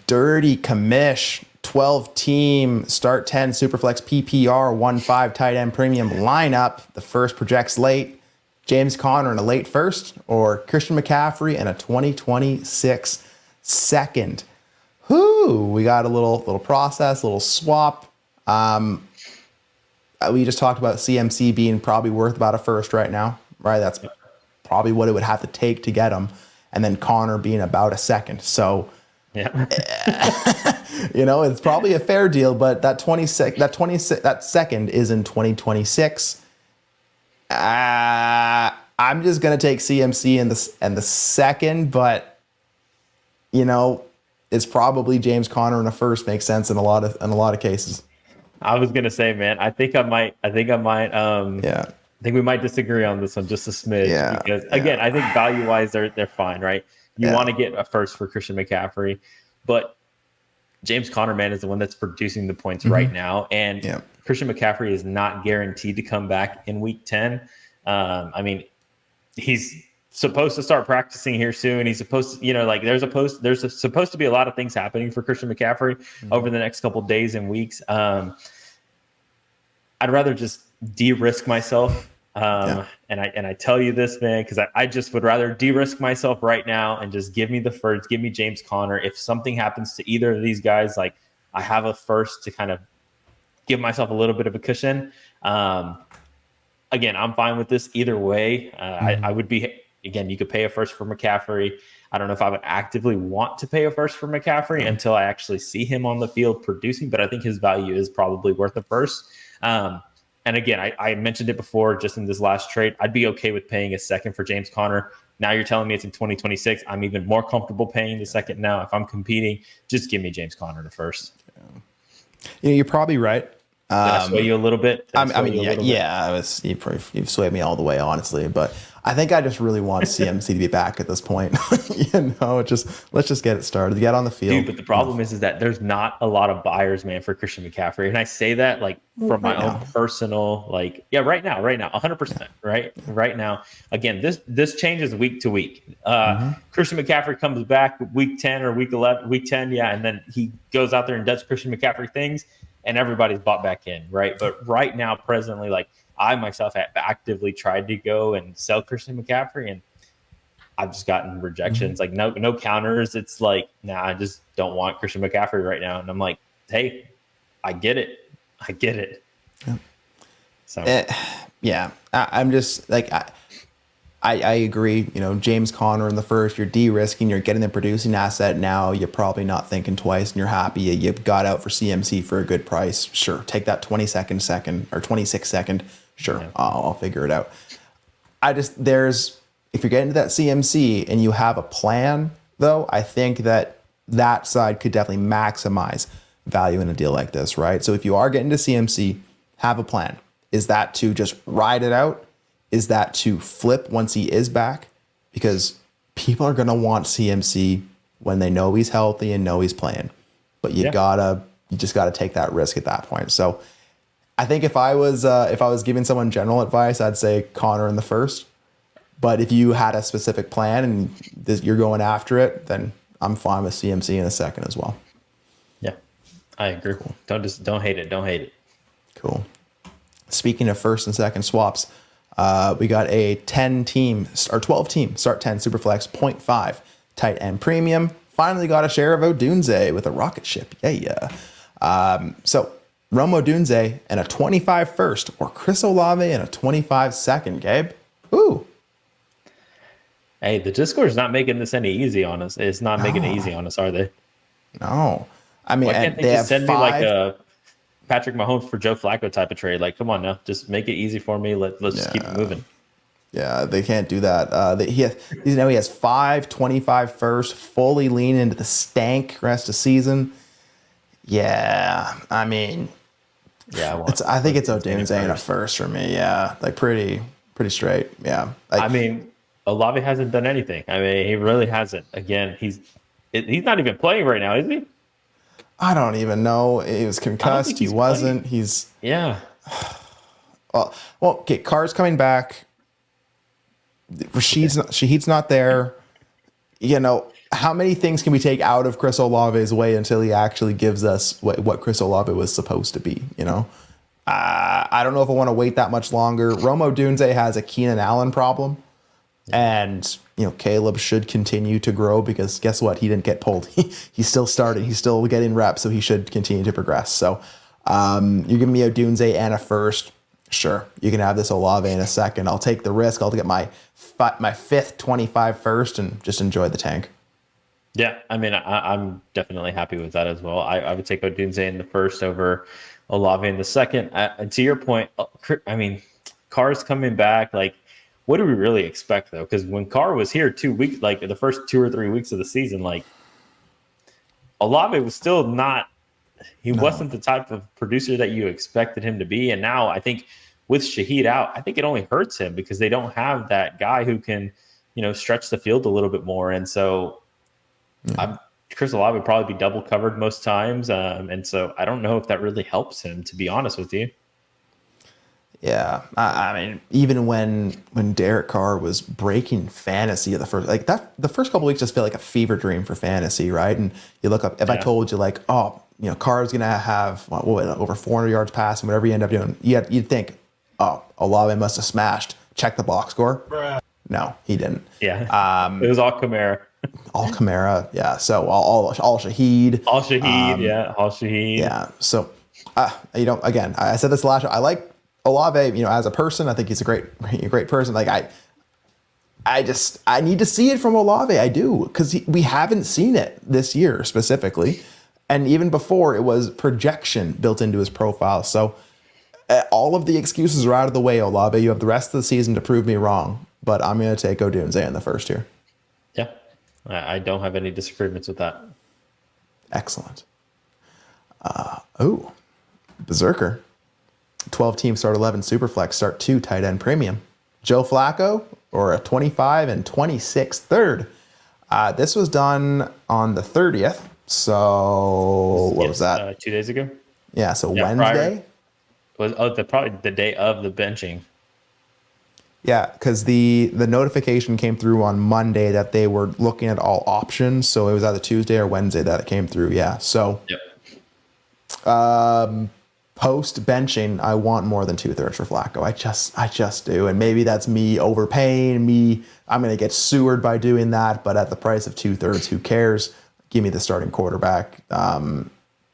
[SPEAKER 2] Dirty commish, 12-team, start 10, Superflex PPR, 1-5 tight end premium lineup. The first projects late. James Conner in a late first, or Christian McCaffrey in a 2026 second. We got a little process, a little swap. We just talked about CMC being probably worth about a first right now, right? That's probably what it would have to take to get him. And then Conner being about a second. So, it's probably a fair deal, but that second is in 2026. I'm just gonna take CMC in the second, but it's probably James Conner in a first makes sense in a lot of cases.
[SPEAKER 3] I was gonna say, man, I think I might.
[SPEAKER 2] Yeah.
[SPEAKER 3] I think we might disagree on this one just a smidge.
[SPEAKER 2] Yeah.
[SPEAKER 3] Because again, I think value wise, they're fine, right? You
[SPEAKER 2] Yeah.
[SPEAKER 3] want to get a first for Christian McCaffrey, but James Conner, man, is the one that's producing the points right now, and Christian McCaffrey is not guaranteed to come back in Week 10. I mean, he's supposed to start practicing here soon. He's supposed to, there's supposed to be a lot of things happening for Christian McCaffrey over the next couple of days and weeks. I'd rather just de-risk myself. And I tell you this, man, because I just would rather de-risk myself right now and just give me the first, give me James Conner. If something happens to either of these guys, like I have a first to kind of give myself a little bit of a cushion. Again, I'm fine with this either way. I would be, again, you could pay a first for McCaffrey. I don't know if I would actively want to pay a first for McCaffrey until I actually see him on the field producing, but I think his value is probably worth a first. And again, I mentioned it before, just in this last trade, I'd be okay with paying a second for James Conner. Now you're telling me it's in 2026. I'm even more comfortable paying the second now. If I'm competing, just give me James Conner the first.
[SPEAKER 2] You're probably right.
[SPEAKER 3] Did I sway you a little bit?
[SPEAKER 2] You've swayed me all the way, honestly. But I think I just really want CMC to be back at this point. Let's just get it started, get on the field.
[SPEAKER 3] Dude, but the problem is that there's not a lot of buyers, man, for Christian McCaffrey. And I say that like from my own personal, right now, 100%, right now. Again, this changes week to week. Christian McCaffrey comes back week 10 or week 11, week 10, and then he goes out there and does Christian McCaffrey things, and everybody's bought back in, right? But right now, presently, like I myself have actively tried to go and sell Christian McCaffrey, and I've just gotten rejections, like no counters. It's like, nah, I just don't want Christian McCaffrey right now. And I'm like, hey, I get it. Yeah. So
[SPEAKER 2] I'm just like, I agree. James Conner in the first, you're de-risking, you're getting the producing asset now. You're probably not thinking twice, and you're happy you got out for CMC for a good price. Sure, take that 22nd or 26 second. Sure, yeah. I'll figure it out. If you're getting to that CMC and you have a plan, though, I think that side could definitely maximize value in a deal like this, right? So if you are getting to CMC, have a plan. Is that to just ride it out? Is that to flip once he is back? Because people are going to want CMC when they know he's healthy and know he's playing. But you just gotta take that risk at that point. So I think if I was giving someone general advice, I'd say Conner in the first. But if you had a specific plan and you're going after it, then I'm fine with CMC in a second as well.
[SPEAKER 3] Yeah, I agree. Cool. Don't hate it. Don't hate it.
[SPEAKER 2] Cool. Speaking of first and second swaps, we got a 12 team start 10 Superflex 0.5 tight end premium. Finally got a share of Odunze with a rocket ship. Yeah. So Rome Odunze and a 25 first, or Chris Olave and a 25 second. Gabe, ooh.
[SPEAKER 3] Hey, the Discord's not making this any easy on us. It's not making it easy on us, are they?
[SPEAKER 2] No. I mean,
[SPEAKER 3] why can't they just send me like a Patrick Mahomes for Joe Flacco type of trade? Like, come on now, just make it easy for me. Let's just keep it moving.
[SPEAKER 2] Yeah, they can't do that. He has 5 25 first, fully lean into the stank rest of season. Yeah, I mean, I think it's Odunze and a first for me. Yeah, like pretty straight. Yeah,
[SPEAKER 3] I mean, Olave hasn't done anything. I mean, he really hasn't. Again, he's not even playing right now, is he?
[SPEAKER 2] I don't even know. He was concussed. He wasn't.
[SPEAKER 3] Playing. Yeah.
[SPEAKER 2] Well, okay. Carr's coming back. Shahid's not there. How many things can we take out of Chris Olave's way until he actually gives us what Chris Olave was supposed to be? I don't know if I want to wait that much longer. Rome Odunze has a Keenan Allen problem. And, Caleb should continue to grow because guess what? He didn't get pulled. He's still starting. He's still getting reps, so he should continue to progress. So you're giving me Odunze and a first. Sure, you can have this Olave in a second. I'll take the risk. I'll get my fifth 25 first and just enjoy the tank.
[SPEAKER 3] Yeah, I mean, I'm definitely happy with that as well. I would take Odunze in the first over Olave in the second. And to your point, I mean, Carr's coming back. Like, what do we really expect, though? Because when Carr was here 2 weeks, like the first 2 or 3 weeks of the season, like Olave was still not. He wasn't the type of producer that you expected him to be. And now I think with Shaheed out, I think it only hurts him because they don't have that guy who can, stretch the field a little bit more. And so Chris Olave would probably be double covered most times. And so I don't know if that really helps him, to be honest with you.
[SPEAKER 2] Yeah, I mean, even when Derek Carr was breaking fantasy at the first, the first couple weeks just feel like a fever dream for fantasy, right? And you look up, if I told you Carr's gonna have over 400 yards passing, whatever you end up doing, you'd think, Olave must have smashed. Check the box score. Bruh. No, he didn't.
[SPEAKER 3] Yeah, it was all Kamara.
[SPEAKER 2] All Kamara, yeah. So all Shaheed.
[SPEAKER 3] All Shaheed, all Shaheed.
[SPEAKER 2] Yeah. So, again, I said this last. I like Olave, as a person. I think he's a great person. Like I need to see it from Olave. I do, because we haven't seen it this year specifically, and even before it was projection built into his profile. So all of the excuses are out of the way, Olave. You have the rest of the season to prove me wrong, but I'm going to take Odunze in the first here.
[SPEAKER 3] Yeah, I don't have any disagreements with that.
[SPEAKER 2] Excellent. Berserker. 12 team start 11 Superflex start 2 tight end premium. Joe Flacco or a 25 and 26 third. This was done on the 30th. So what was that?
[SPEAKER 3] 2 days ago.
[SPEAKER 2] Yeah. So Wednesday
[SPEAKER 3] probably the day of the benching.
[SPEAKER 2] Yeah, because the notification came through on Monday that they were looking at all options. So it was either Tuesday or Wednesday that it came through. Yeah. So. Yep. Post benching, I want more than 2/3 for Flacco. I just do, and maybe that's me overpaying. I'm going to get sewered by doing that. But at the price of 2/3, who cares? Give me the starting quarterback.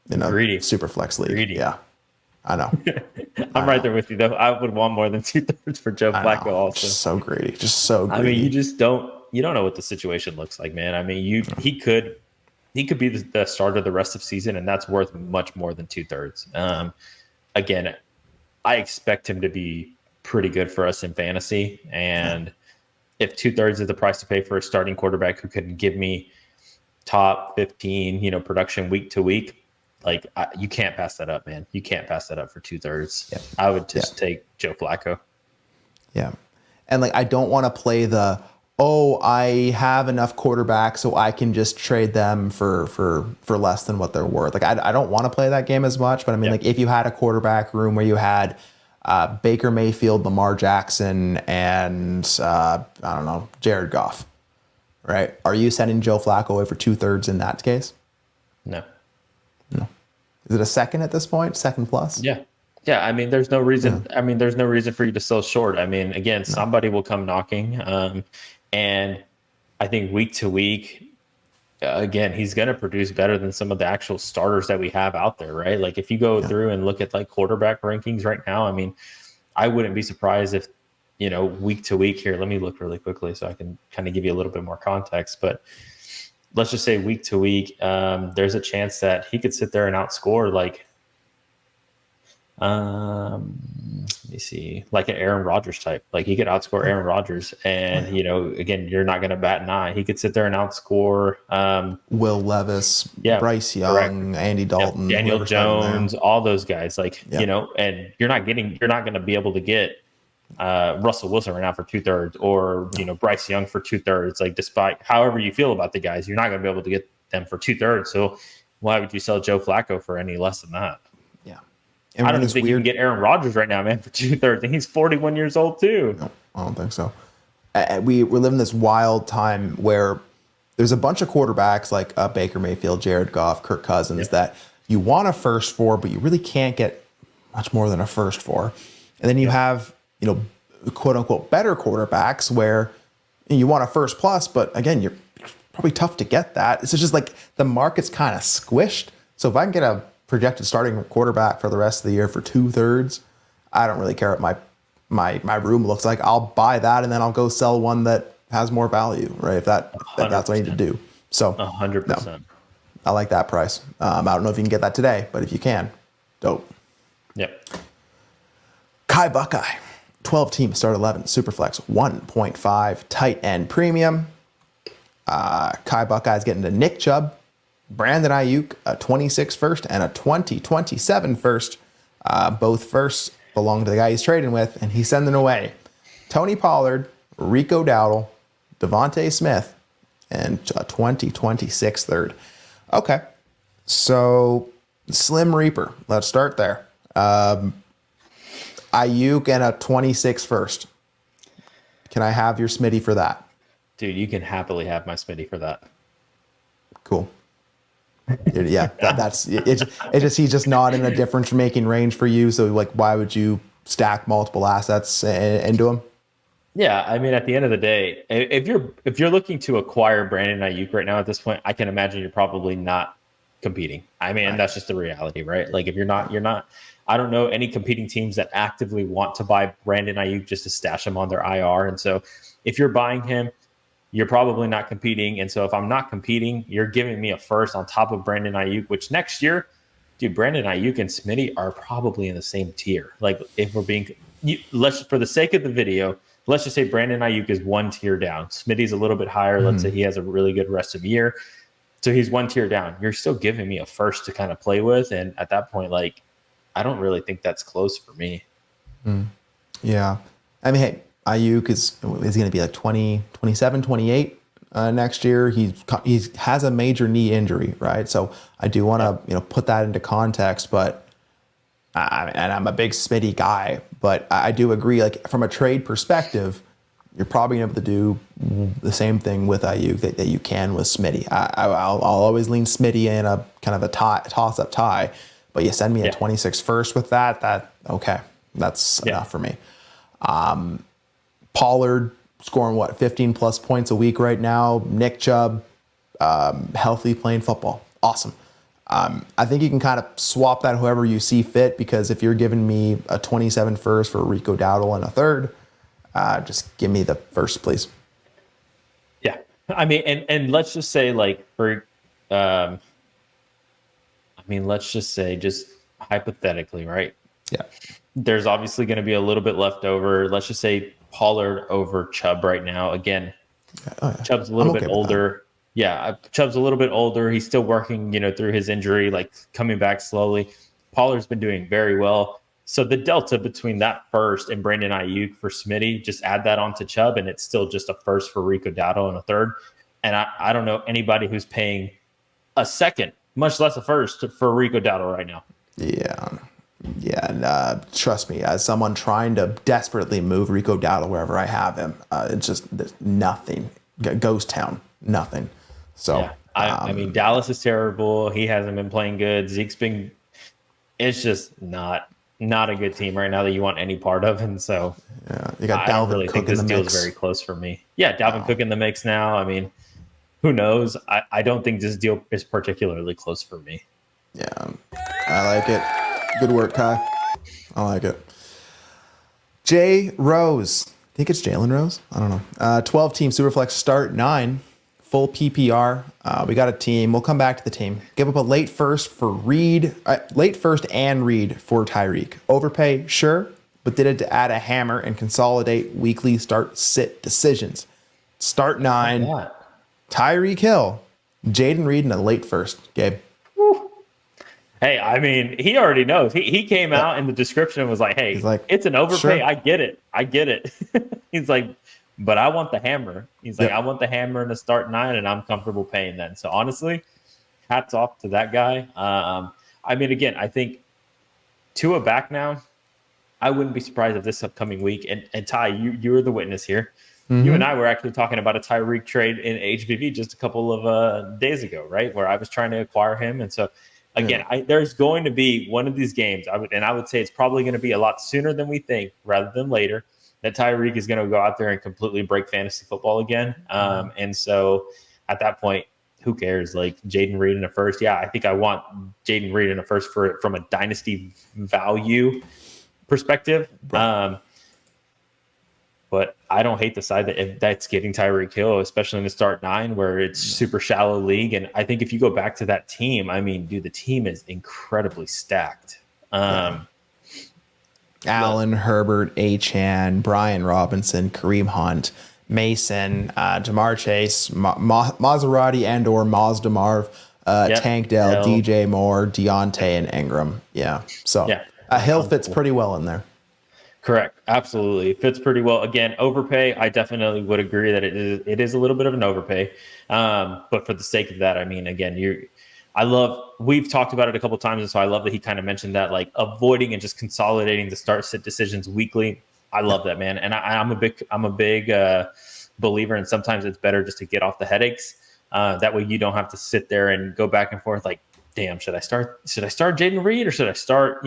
[SPEAKER 3] Greedy.
[SPEAKER 2] Super flex league.
[SPEAKER 3] Greedy.
[SPEAKER 2] Yeah, I know.
[SPEAKER 3] I'm right there with you though. I would want more than 2/3 for Joe Flacco. Also,
[SPEAKER 2] just so greedy. I
[SPEAKER 3] mean, you don't know what the situation looks like, man. I mean, he could be the starter the rest of the season, and that's worth much more than 2/3. Again, I expect him to be pretty good for us in fantasy. And if 2/3 is the price to pay for a starting quarterback who can give me top 15, production week to week, you can't pass that up, man. You can't pass that up for 2/3. Yeah. I would just take Joe Flacco.
[SPEAKER 2] Yeah. And I don't want to play I have enough quarterbacks so I can just trade them for less than what they're worth. I don't want to play that game as much, but I mean, if you had a quarterback room where you had Baker Mayfield, Lamar Jackson, and Jared Goff, right? Are you sending Joe Flacco away for 2/3 in that case?
[SPEAKER 3] No.
[SPEAKER 2] Is it a second at this point? Second plus?
[SPEAKER 3] Yeah. Yeah, I mean, there's no reason. Yeah. I mean, there's no reason for you to sell short. I mean, again, somebody will come knocking. And I think week to week, again, he's going to produce better than some of the actual starters that we have out there, right? If you go through and look at quarterback rankings right now, I mean, I wouldn't be surprised if, week to week here, let me look really quickly so I can kind of give you a little bit more context. But let's just say week to week, there's a chance that he could sit there and outscore let me see, an Aaron Rodgers type. He could outscore Aaron Rodgers, and again, you're not going to bat an eye. He could sit there and outscore
[SPEAKER 2] Will Levis, Bryce Young, correct. Andy Dalton,
[SPEAKER 3] Daniel Jones, all those guys. And you're not going to be able to get Russell Wilson right now for 2/3, or Bryce Young for 2/3. Despite however you feel about the guys, you're not going to be able to get them for 2/3. So why would you sell Joe Flacco for any less than that?
[SPEAKER 2] And
[SPEAKER 3] I don't think you can get Aaron Rodgers right now, man, for 2/3. And he's 41 years old too.
[SPEAKER 2] No, I don't think so. We're living this wild time where there's a bunch of quarterbacks like Baker Mayfield, Jared Goff, Kirk Cousins that you want a first for, but you really can't get much more than a first for. And then you have, quote unquote, better quarterbacks where you want a first plus, but again, you're probably tough to get that. It's just the market's kind of squished. So if I can get a projected starting quarterback for the rest of the year for 2/3, I don't really care what my room looks like. I'll buy that, and then I'll go sell one that has more value, right? If that's what I need to do. So
[SPEAKER 3] 100%.
[SPEAKER 2] No, I like that price. I don't know if you can get that today, but if you can, dope.
[SPEAKER 3] Yep.
[SPEAKER 2] Kai Buckeye, 12 team start 11 Superflex 1.5 tight end premium. Kai Buckeye's getting to Nick Chubb, Brandon Ayuk, a 26 first and a 2027 first. Both firsts belong to the guy he's trading with, and he's sending away Tony Pollard, Rico Dowdle, Devontae Smith, and a 2026 third. Okay, so Slim Reaper. Let's start there. Ayuk and a 26 first. Can I have your Smitty for that?
[SPEAKER 3] Dude, you can happily have my Smitty for that.
[SPEAKER 2] Cool. Yeah, that's it. It's just he's just not in a difference making range for you. So like, why would you stack multiple assets into him?
[SPEAKER 3] Yeah, I mean, at the end of the day, if you're looking to acquire Brandon Ayuk right now at this point, I can imagine you're probably not competing. I mean, that's just the reality, right? Like if you're not. I don't know any competing teams that actively want to buy Brandon Ayuk just to stash him on their IR. And so if you're buying him, you're probably not competing. And so if I'm not competing, you're giving me a first on top of Brandon Ayuk, which next year, dude, Brandon Ayuk and Smitty are probably in the same tier. Like if we're being, for the sake of the video, let's just say Brandon Ayuk is one tier down. Smitty's a little bit higher. Let's say he has a really good rest of the year. So he's one tier down. You're still giving me a first to kind of play with. And at that point, like, I don't really think that's close for me.
[SPEAKER 2] Yeah. I mean, hey, Ayuk is going to be like 27, 28 next year. He has a major knee injury, right? So I do want to put that into context, but and I'm a big Smitty guy, but I do agree, like from a trade perspective, you're probably going to be able to do the same thing with Ayuk that you can with Smitty. I'll always lean Smitty in a kind of a toss-up tie, but you send me a 26 first with that okay, that's enough for me. Pollard scoring 15 plus points a week right now. Nick Chubb, healthy, playing football. Awesome. I think you can kind of swap that however you see fit, because if you're giving me a 27 first for Rico Dowdle and a third, just give me the first, please.
[SPEAKER 3] Yeah. I mean, and let's just say like let's just say just hypothetically, right?
[SPEAKER 2] Yeah.
[SPEAKER 3] There's obviously going to be a little bit left over. Let's just say Pollard over Chubb right now. Again, Chubb's a little bit older. Yeah, Chubb's a little bit older. He's still working, through his injury, like coming back slowly. Pollard's been doing very well. So the delta between that first and Brandon Ayuk for Smitty, just add that on to Chubb, and it's still just a first for Rico Dowdle and a third. And I don't know anybody who's paying a second, much less a first, for Rico Dowdle right now.
[SPEAKER 2] Yeah. Yeah, and trust me, as someone trying to desperately move Rico Dowdle wherever I have him, it's just there's nothing. Ghost town, nothing. So
[SPEAKER 3] yeah. I mean, Dallas is terrible. He hasn't been playing good. Zeke's been. It's just not a good team right now that you want any part of, and so
[SPEAKER 2] you got Dalvin
[SPEAKER 3] I don't really
[SPEAKER 2] Cook
[SPEAKER 3] think this deal's very close for me. Yeah, Dalvin Cook in the mix now. I mean, who knows? I don't think this deal is particularly close for me.
[SPEAKER 2] Yeah, I like it. Good work, Kai. I like it. Jay Rose. I think it's Jalen Rose. I don't know. 12-team Superflex start 9. Full PPR. We got a team. We'll come back to the team. Give up a late first for Reed. Late first and Reed for Tyreek. Overpay, sure, but did it to add a hammer and consolidate weekly start-sit decisions. Start 9. Tyreek Hill. Jaden Reed in a late first. Gabe.
[SPEAKER 3] Hey, I mean, he already knows. He came out in the description and was like, hey, it's an overpay. Sure. I get it. He's like, but I want the hammer. He's like, I want the hammer in the start 9, and I'm comfortable paying that. So honestly, hats off to that guy. I mean, again, I think Tua back now, I wouldn't be surprised if this upcoming week, and Ty, you were the witness here. Mm-hmm. You and I were actually talking about a Tyreek trade in HVV just a couple of days ago, right? Where I was trying to acquire him. And so, again, there's going to be one of these games, I would say it's probably going to be a lot sooner than we think rather than later, that Tyreek is going to go out there and completely break fantasy football again. And so at that point, who cares? Like Jaden Reed in a first. Yeah, I think I want Jaden Reed in a first from a dynasty value perspective. But I don't hate the side that if that's getting Tyreek Hill, especially in the start 9 where it's super shallow league. And I think if you go back to that team, I mean, dude, the team is incredibly stacked.
[SPEAKER 2] Allen, Herbert, Achane, Brian Robinson, Kareem Hunt, Mason, Jamar Chase, Maserati and or Mazda Marv, Tank Dell,
[SPEAKER 3] Hill.
[SPEAKER 2] DJ Moore, Deontay, and Ingram. Yeah. So Hill fits pretty well in there.
[SPEAKER 3] Correct. Absolutely. Fits pretty well. Again, overpay. I definitely would agree that it is a little bit of an overpay. But for the sake of that, I mean, again, we've talked about it a couple of times. And so I love that he kind of mentioned that, like, avoiding and just consolidating the start sit decisions weekly. I love that, man. And I'm a big believer. And sometimes it's better just to get off the headaches. That way you don't have to sit there and go back and forth. Like, damn, should I start Jaden Reed or should I start,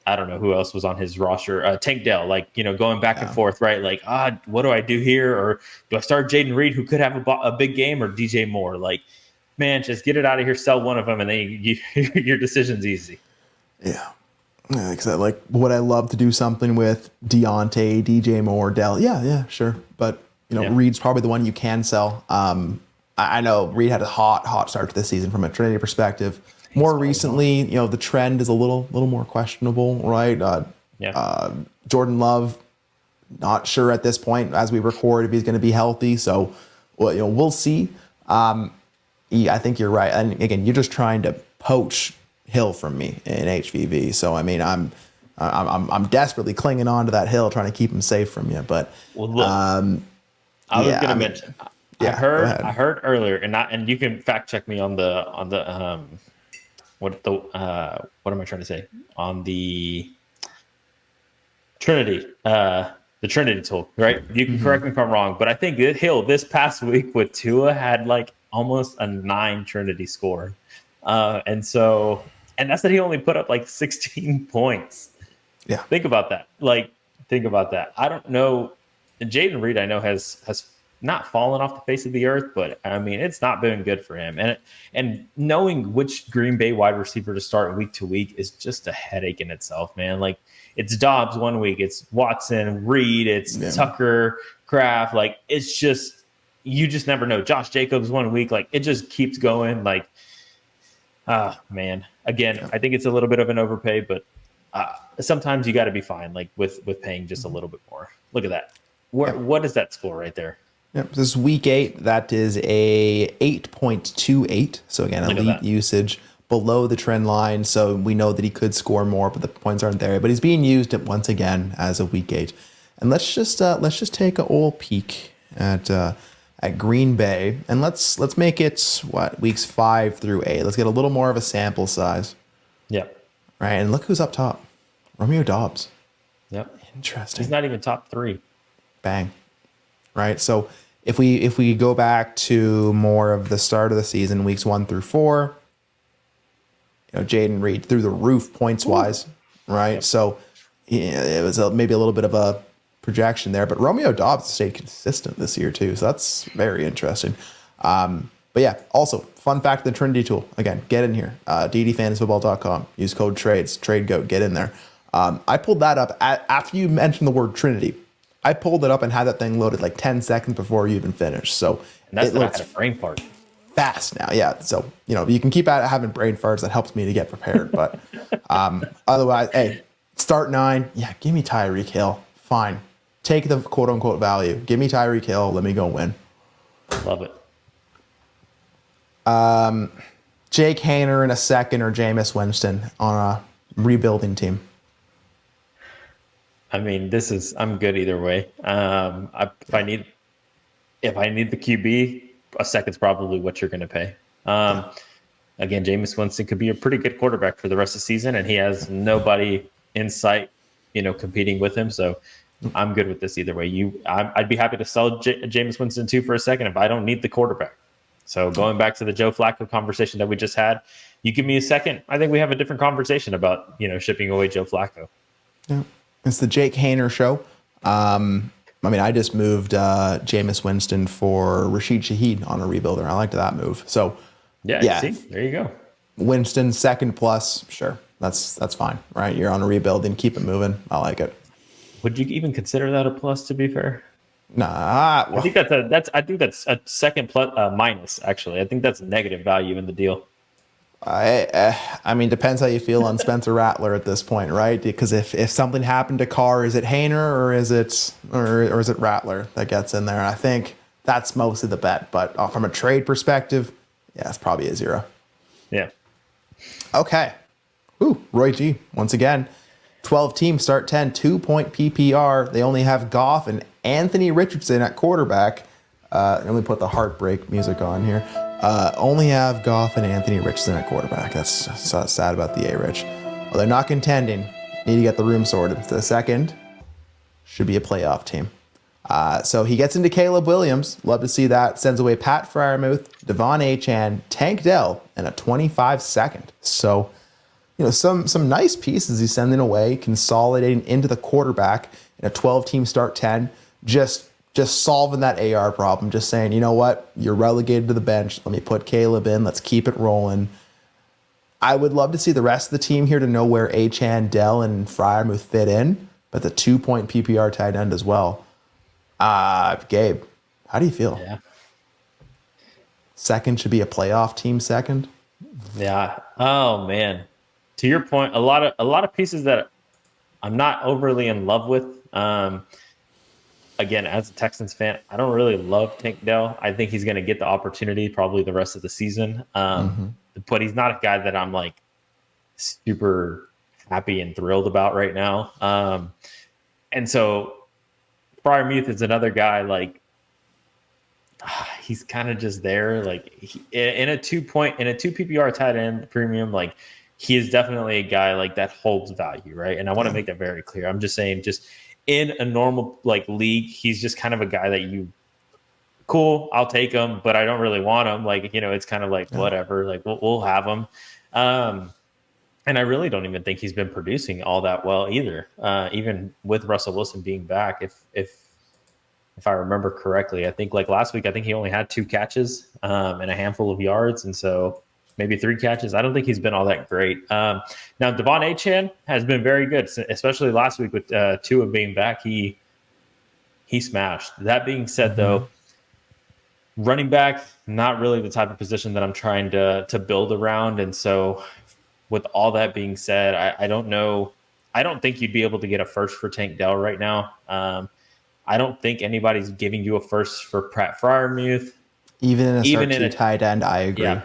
[SPEAKER 3] I don't know who else was on his roster. Tank Dell, like, going back and forth, right? Like, what do I do here? Or do I start Jaden Reed, who could have a big game, or DJ Moore? Like, man, just get it out of here, sell one of them, and then your decision's easy.
[SPEAKER 2] Yeah. Because like what I love to do something with Deontay, DJ Moore, Dell. Yeah, sure. But, Reed's probably the one you can sell. I know Reed had a hot start to this season from a Trinity perspective. More recently, the trend is a little more questionable, right? Jordan Love, not sure at this point as we record if he's going to be healthy. So, we'll see. I think you're right. And again, you're just trying to poach Hill from me in HVV. So, I mean, I'm desperately clinging on to that Hill, trying to keep him safe from you. But
[SPEAKER 3] I was going to mention. I heard earlier, and you can fact check me on the. What am I trying to say? On the Trinity, the Trinity tool, right? You can correct me if I'm wrong, but I think Hill this past week with Tua had like almost a 9 Trinity score. And that's that he only put up like 16 points. Yeah. Think about that. I don't know. Jaden Reed, I know, has not fallen off the face of the earth, but I mean, it's not been good for him. And knowing which Green Bay wide receiver to start week to week is just a headache in itself, man. Like, it's Dobbs one week, it's Watson, Reed, it's Tucker, Kraft. Like, it's just, you just never know. Josh Jacobs one week, like, it just keeps going. Like, man. Again, I think it's a little bit of an overpay, but sometimes you got to be fine, like with paying just a little bit more. Look at that. What is that score right there?
[SPEAKER 2] Yep. This is week 8. That is a 8.28. So again, elite usage below the trend line. So we know that he could score more, but the points aren't there. But he's being used once again as a week 8. And let's just take a old peek at Green Bay, and let's make it weeks 5 through 8. Let's get a little more of a sample size.
[SPEAKER 3] Yep.
[SPEAKER 2] Right, and look who's up top. Romeo Dobbs.
[SPEAKER 3] Yep.
[SPEAKER 2] Interesting.
[SPEAKER 3] He's not even top 3.
[SPEAKER 2] Bang. Right. So if we go back to more of the start of the season, weeks 1 through 4, Jaden Reed through the roof points wise, right? Yep. So it was maybe a little bit of a projection there, but Romeo Dobbs stayed consistent this year too. So that's very interesting. But yeah, also fun fact, the Trinity tool, again, get in here, ddfantasyfootball.com, use code TRADEGOAT, get in there. I pulled that up after you mentioned the word Trinity. I pulled it up and had that thing loaded like 10 seconds before you even finished. So
[SPEAKER 3] that's not a brain fart.
[SPEAKER 2] Fast now, yeah. So you can keep having brain farts. That helps me to get prepared. But otherwise, hey, start 9. Yeah, give me Tyreek Hill. Fine, take the quote unquote value. Give me Tyreek Hill. Let me go win.
[SPEAKER 3] Love it.
[SPEAKER 2] Jake Haener in a second, or Jameis Winston on a rebuilding team.
[SPEAKER 3] I mean, I'm good either way. If I need the QB, a second's probably what you're going to pay. Again, Jameis Winston could be a pretty good quarterback for the rest of the season, and he has nobody in sight, competing with him. So I'm good with this either way. I'd be happy to sell Jameis Winston too for a second if I don't need the quarterback. So going back to the Joe Flacco conversation that we just had, you give me a second, I think we have a different conversation about shipping away Joe Flacco.
[SPEAKER 2] Yeah. It's the Jake Haener show. I just moved Jameis Winston for Rashid Shaheed on a rebuilder. I liked that move. So,
[SPEAKER 3] yeah. See, there you go.
[SPEAKER 2] Winston second plus, sure, that's fine, right? You're on a rebuilding, keep it moving. I like it.
[SPEAKER 3] Would you even consider that a plus? To be fair,
[SPEAKER 2] nah.
[SPEAKER 3] Well, I think that's a second plus minus. Actually, I think that's negative value in the deal.
[SPEAKER 2] Depends how you feel on Spencer Rattler at this point, right? Because if something happened to Carr, is it Haener or is it Rattler that gets in there? I think that's mostly the bet. But from a trade perspective, Yeah, it's probably a 0.
[SPEAKER 3] Yeah.
[SPEAKER 2] Okay. Ooh, Roy G. Once again, 12 teams start 10, 2-point PPR. They only have Goff and Anthony Richardson at quarterback. Let me put the heartbreak music on here. Only have Goff and Anthony Richardson at quarterback. That's so sad about the A-Rich. Well, they're not contending. Need to get the room sorted. The second should be a playoff team. So he gets into Caleb Williams. Love to see that. Sends away Pat Freiermuth, Devon Achane, Tank Dell, and a 25-second. So, some nice pieces he's sending away, consolidating into the quarterback in a 12-team start 10. Just solving that AR problem. Just saying, you know what? You're relegated to the bench. Let me put Caleb in. Let's keep it rolling. I would love to see the rest of the team here to know where Achane, Dell, and Freiermuth fit in, but the 2-point PPR tight end as well. Gabe, how do you feel?
[SPEAKER 3] Yeah.
[SPEAKER 2] Second should be a playoff team second.
[SPEAKER 3] Yeah. Oh man. To your point, a lot of pieces that I'm not overly in love with. Again, as a Texans fan, I don't really love Tank Dell. I think he's going to get the opportunity probably the rest of the season. But he's not a guy that I'm like super happy and thrilled about right now. And so Freiermuth is another guy like he's kind of just there. Like in a 2 PPR tight end premium, like he is definitely a guy like that holds value, right? And I want to make that very clear. I'm just saying, just in a normal like league, he's just kind of a guy that cool, I'll take him, but I don't really want him. Like, it's kind of like whatever, like we'll have him. And I really don't even think he's been producing all that well either. Even with Russell Wilson being back, if I remember correctly, I think like last week, I think he only had 2 catches and a handful of yards. And so maybe 3 catches. I don't think he's been all that great. Now, Devon Achane has been very good, especially last week with Tua being back. He smashed. That being said, though, running back, not really the type of position that I'm trying to build around. And so with all that being said, I don't know. I don't think you'd be able to get a first for Tank Dell right now. I don't think anybody's giving you a first for Pat Freiermuth.
[SPEAKER 2] Even in a tight end, I agree.
[SPEAKER 3] Yeah,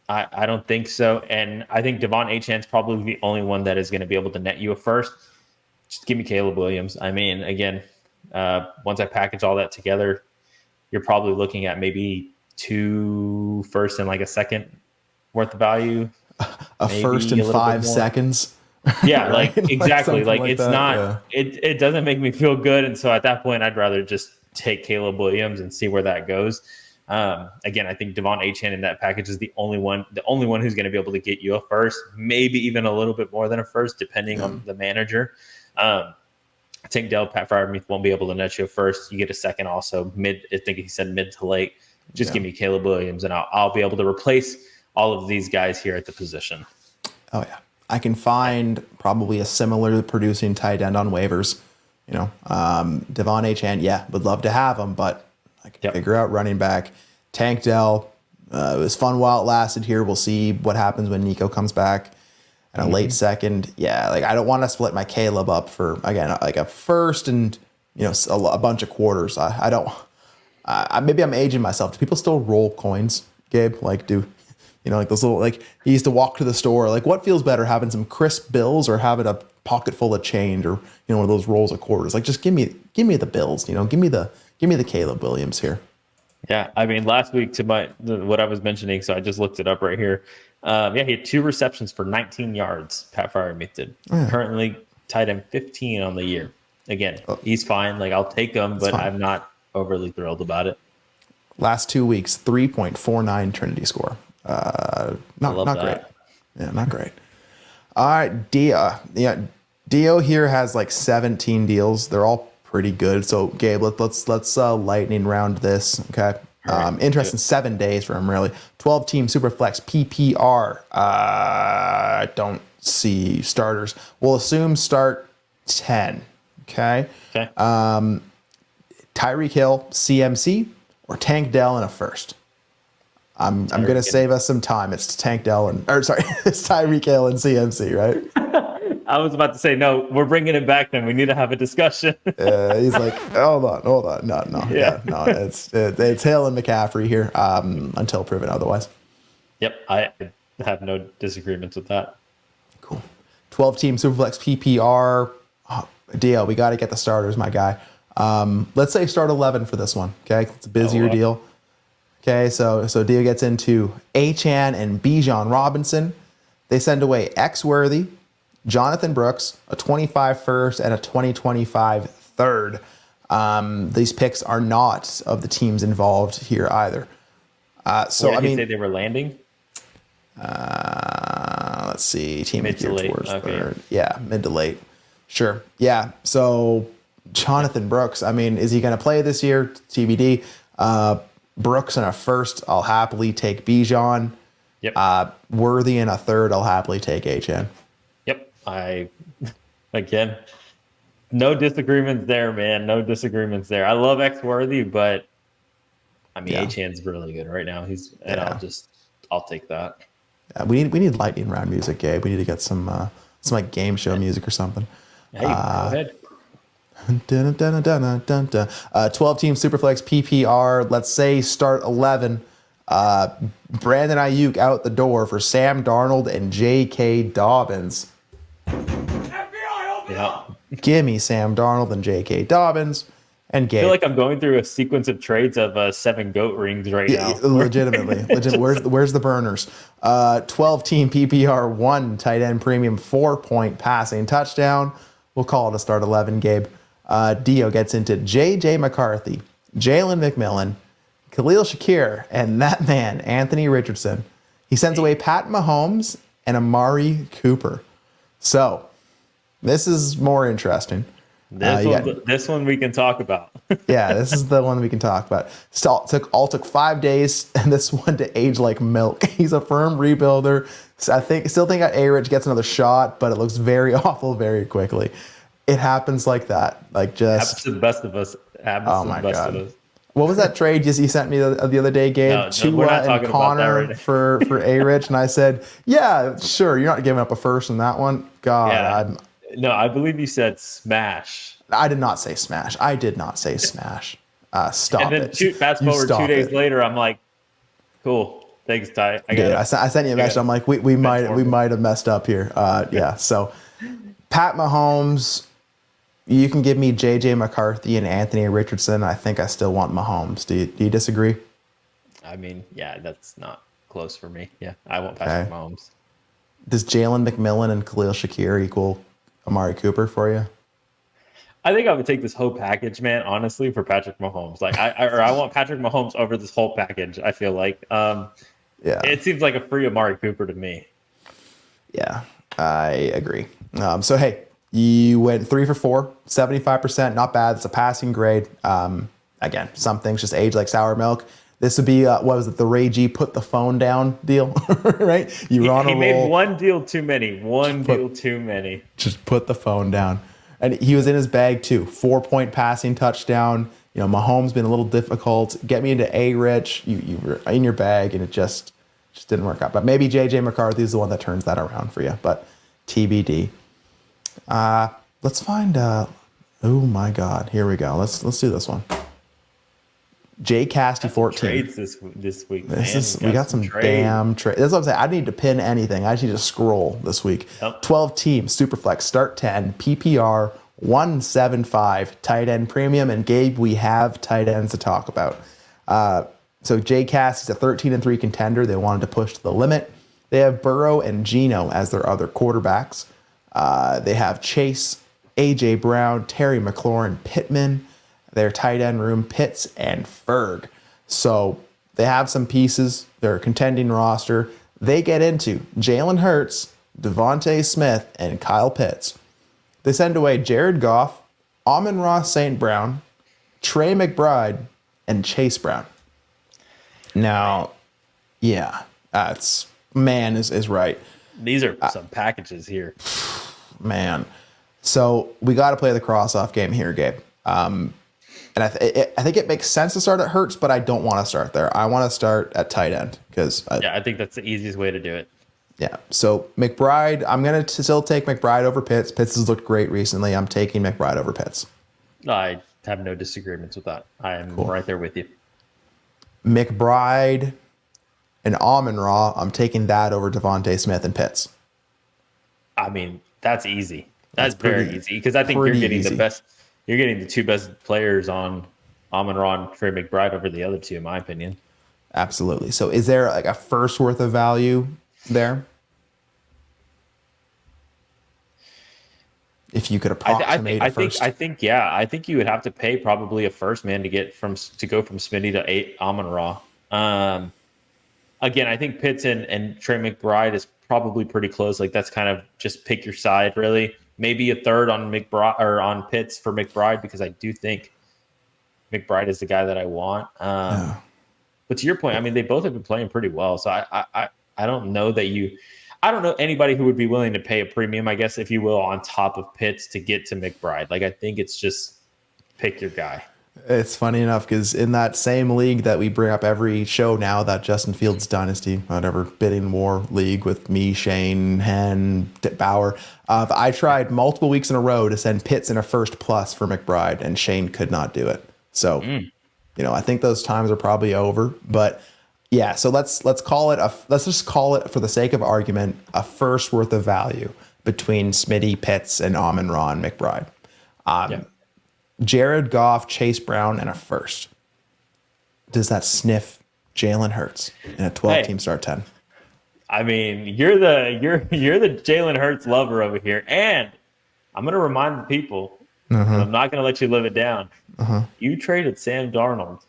[SPEAKER 3] I don't think so. And I think Devon Achane's probably the only one that is going to be able to net you a first. Just give me Caleb Williams. I mean, again, once I package all that together, you're probably looking at maybe 2 firsts and like a second worth of value.
[SPEAKER 2] Maybe first in 5 seconds.
[SPEAKER 3] Yeah,
[SPEAKER 2] right?
[SPEAKER 3] like exactly. like it's
[SPEAKER 2] that,
[SPEAKER 3] not, it doesn't make me feel good. And so at that point, I'd rather just take Caleb Williams and see where that goes. Again, I think Devon Achane in that package is the only one who's going to be able to get you a first, maybe even a little bit more than a first, depending on the manager. Tank Dell, Pat Freiermuth won't be able to net you a first. You get a second also I think he said mid to late. Just give me Caleb Williams and I'll be able to replace all of these guys here at the position.
[SPEAKER 2] Oh yeah. I can find probably a similar producing tight end on waivers. Devon Achane, would love to have him, but I can figure out running back. Tank Dell, it was fun while it lasted here. We'll see what happens when Nico comes back. And a late second, I don't want to split my Caleb up for, again, like a first and, a bunch of quarters. I don't, maybe I'm aging myself. Do people still roll coins, Gabe? Like those little, like he used to walk to the store. Like what feels better, having some crisp bills or having a pocket full of change or, one of those rolls of quarters? Like just give me the bills, give me the Caleb Williams here.
[SPEAKER 3] Yeah. I mean, last week what I was mentioning, so I just looked it up right here. He had 2 receptions for 19 yards. Pat Freiermuth did. Currently tight end 15 on the year. Again, he's fine. Like I'll take him, but I'm not overly thrilled about it.
[SPEAKER 2] Last 2 weeks, 3.49 Trinity score. Not great. Yeah, not great. All right, Dio here has like 17 deals. They're all pretty good. So Gabe, let's lightning round this. Okay. Right, interesting 7 days for him, really. 12-team Superflex PPR. Don't see starters. We'll assume start 10. Okay. Tyreek Hill, CMC, or Tank Dell in a first. I'm going to save us some time. It's Tank Dell it's Tyreek Hill and CMC, right?
[SPEAKER 3] I was about to say, no, we're bringing it back then. We need to have a discussion.
[SPEAKER 2] He's like, hold on. No. Yeah, no, it's Hill and McCaffrey here until proven otherwise.
[SPEAKER 3] Yep, I have no disagreements with that.
[SPEAKER 2] Cool. 12-team Superflex PPR. Oh, Dio, we got to get the starters, my guy. Let's say start 11 for this one. Okay, it's a busier deal. Okay, so Dio gets into Achan and Bijan Robinson. They send away X-Worthy, Jonathan Brooks, a 25 first and a 2025 third. These picks are not of the teams involved here either. So
[SPEAKER 3] I mean, say they were landing.
[SPEAKER 2] Let's see, team
[SPEAKER 3] Mid to late.
[SPEAKER 2] towards
[SPEAKER 3] Okay.
[SPEAKER 2] third. Yeah, mid to late. Sure. Yeah. So Jonathan Brooks. I mean, is he going to play this year? TBD. Brooks in a first, I'll happily take Bijan.
[SPEAKER 3] Yep.
[SPEAKER 2] Worthy in a third, I'll happily take HN.
[SPEAKER 3] Yep. Again, no disagreements there, man. No disagreements there. I love X Worthy, but I mean, Achan's really good right now. I'll take that.
[SPEAKER 2] We need lightning round music, Gabe. We need to get some like game show music or something.
[SPEAKER 3] Hey, go ahead.
[SPEAKER 2] 12-team Superflex PPR. Let's say start 11. Brandon Ayuk out the door for Sam Darnold and J.K. Dobbins.
[SPEAKER 3] Yeah.
[SPEAKER 2] Give me Sam Darnold and J.K. Dobbins. And Gabe.
[SPEAKER 3] I feel like I'm going through a sequence of trades of 7 goat rings right now.
[SPEAKER 2] Legitimately. Where's the burners? 12-team PPR, 1 tight end premium, 4-point passing touchdown. We'll call it a start 11, Gabe. Dio gets into J.J. McCarthy, Jalen McMillan, Khalil Shakir, and that man, Anthony Richardson. He sends away Pat Mahomes and Amari Cooper. So, this is more interesting.
[SPEAKER 3] This one we can talk about.
[SPEAKER 2] Yeah, this is the one we can talk about. Took 5 days, and this one to age like milk. He's a firm rebuilder. So I still think A-Rich gets another shot, but it looks very awful very quickly. It happens like that. Like just
[SPEAKER 3] happens to the best of us.
[SPEAKER 2] Oh my God. What was that trade you sent me the other day, Gabe?
[SPEAKER 3] No,
[SPEAKER 2] Tua and Connor
[SPEAKER 3] right
[SPEAKER 2] for A-Rich, and I said, yeah, sure. You're not giving up a first in that one. God,
[SPEAKER 3] yeah. No, I believe you said smash.
[SPEAKER 2] I did not say smash. Stop
[SPEAKER 3] and then
[SPEAKER 2] it.
[SPEAKER 3] Fast forward 2 days later, I'm like, cool. Thanks, Ty.
[SPEAKER 2] I sent you a message. I'm like, we might have messed up here. Yeah. So Pat Mahomes, you can give me J.J. McCarthy and Anthony Richardson. I think I still want Mahomes. Do you disagree?
[SPEAKER 3] I mean, yeah, that's not close for me. Yeah, I want Patrick Mahomes.
[SPEAKER 2] Does Jalen McMillan and Khalil Shakir equal Amari Cooper for you?
[SPEAKER 3] I think I would take this whole package, man, honestly, for Patrick Mahomes. Like I want Patrick Mahomes over this whole package, I feel like.
[SPEAKER 2] Yeah.
[SPEAKER 3] It seems like a free Amari Cooper to me.
[SPEAKER 2] Yeah, I agree. So, hey, you went 3 for 4, 75%. Not bad. It's a passing grade. Again, some things just age like sour milk. This would be, what was it, the Ray G put the phone down deal, right? You were on a roll.
[SPEAKER 3] He made one deal too many. Too many.
[SPEAKER 2] Just put the phone down. And he was in his bag too. 4-point passing touchdown. You know, Mahomes been a little difficult. Get me into A-Rich. You were in your bag, and it just didn't work out. But maybe J.J. McCarthy is the one that turns that around for you. But TBD. Let's find. Oh my God! Here we go. Let's do this one. J Casty 14.
[SPEAKER 3] Trades this week.
[SPEAKER 2] We got some damn trades. That's what I'm saying. I need to pin anything. I just need to scroll this week. Yep. 12 teams, Superflex, start 10, PPR 175, tight end premium, and Gabe, we have tight ends to talk about. So J Casty's a 13-3 contender. They wanted to push to the limit. They have Burrow and Geno as their other quarterbacks. They have Chase, AJ Brown, Terry McLaurin, Pittman. Their tight end room, Pitts and Ferg. So they have some pieces. They're a contending roster. They get into Jalen Hurts, Devontae Smith, and Kyle Pitts. They send away Jared Goff, Amon-Ra St. Brown, Trey McBride, and Chase Brown. Now, yeah, that's man is right.
[SPEAKER 3] These are some packages here.
[SPEAKER 2] Man. So we got to play the cross-off game here, Gabe. And I think it makes sense to start at Hurts, but I don't want to start there. I want to start at tight end because
[SPEAKER 3] I think that's the easiest way to do it.
[SPEAKER 2] Yeah. So McBride, I'm going to still take McBride over Pitts. Pitts has looked great recently. I'm taking McBride over Pitts.
[SPEAKER 3] I have no disagreements with that. I am right there with you.
[SPEAKER 2] McBride, and Amon-Ra, I'm taking that over Devontae Smith and Pitts.
[SPEAKER 3] I mean, that's easy. That's very
[SPEAKER 2] pretty-
[SPEAKER 3] easy because I think you're
[SPEAKER 2] pretty
[SPEAKER 3] getting
[SPEAKER 2] easy.
[SPEAKER 3] the best. You're getting the two best players on Amon-Ra and Trey McBride over the other two, in my opinion.
[SPEAKER 2] Absolutely. So is there like a first worth of value there? If you could approximate a first.
[SPEAKER 3] I think you would have to pay probably a first, man, to go from Smitty to Amon-Ra. Again, I think Pitts and Trey McBride is probably pretty close. Like that's kind of just pick your side, really. Maybe a third on McBride or on Pitts for McBride because I do think McBride is the guy that I want. But to your point, I mean, they both have been playing pretty well. So I don't know I don't know anybody who would be willing to pay a premium, I guess, if you will, on top of Pitts to get to McBride. Like I think it's just pick your guy.
[SPEAKER 2] It's funny enough because in that same league that we bring up every show now, that Justin Fields Dynasty, whatever bidding war league with me, Shane, Hen, Bauer, I tried multiple weeks in a row to send Pitts in a first plus for McBride, and Shane could not do it. So, I think those times are probably over. But yeah, so let's just call it for the sake of argument a first worth of value between Smitty, Pitts, and Amon-Ra and McBride. Jared Goff, Chase Brown, and a first. Does that sniff Jalen Hurts in a 12-team start 10?
[SPEAKER 3] I mean, you're the Jalen Hurts lover over here, and I'm going to remind the people. I'm not going to let you live it down. You traded Sam Darnold,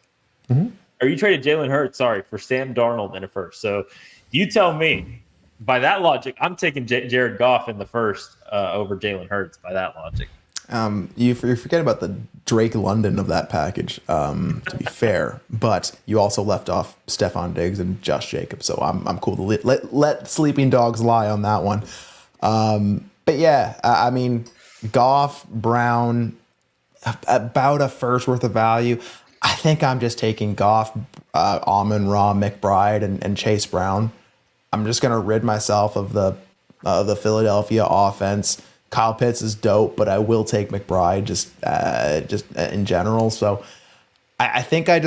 [SPEAKER 3] or you traded Jalen Hurts, for Sam Darnold in a first. So you tell me, by that logic, I'm taking Jared Goff in the first over Jalen Hurts. By that logic.
[SPEAKER 2] You forget about the Drake London of that package, to be fair, but you also left off Stephon Diggs and Josh Jacobs, so I'm cool to let sleeping dogs lie on that one. But yeah, I mean, Goff, Brown, about a first worth of value. I think I'm just taking Goff, Amon-Ra, McBride, and Chase Brown. I'm just gonna rid myself of the Philadelphia offense. Kyle Pitts is dope, but I will take McBride just in general. So I think I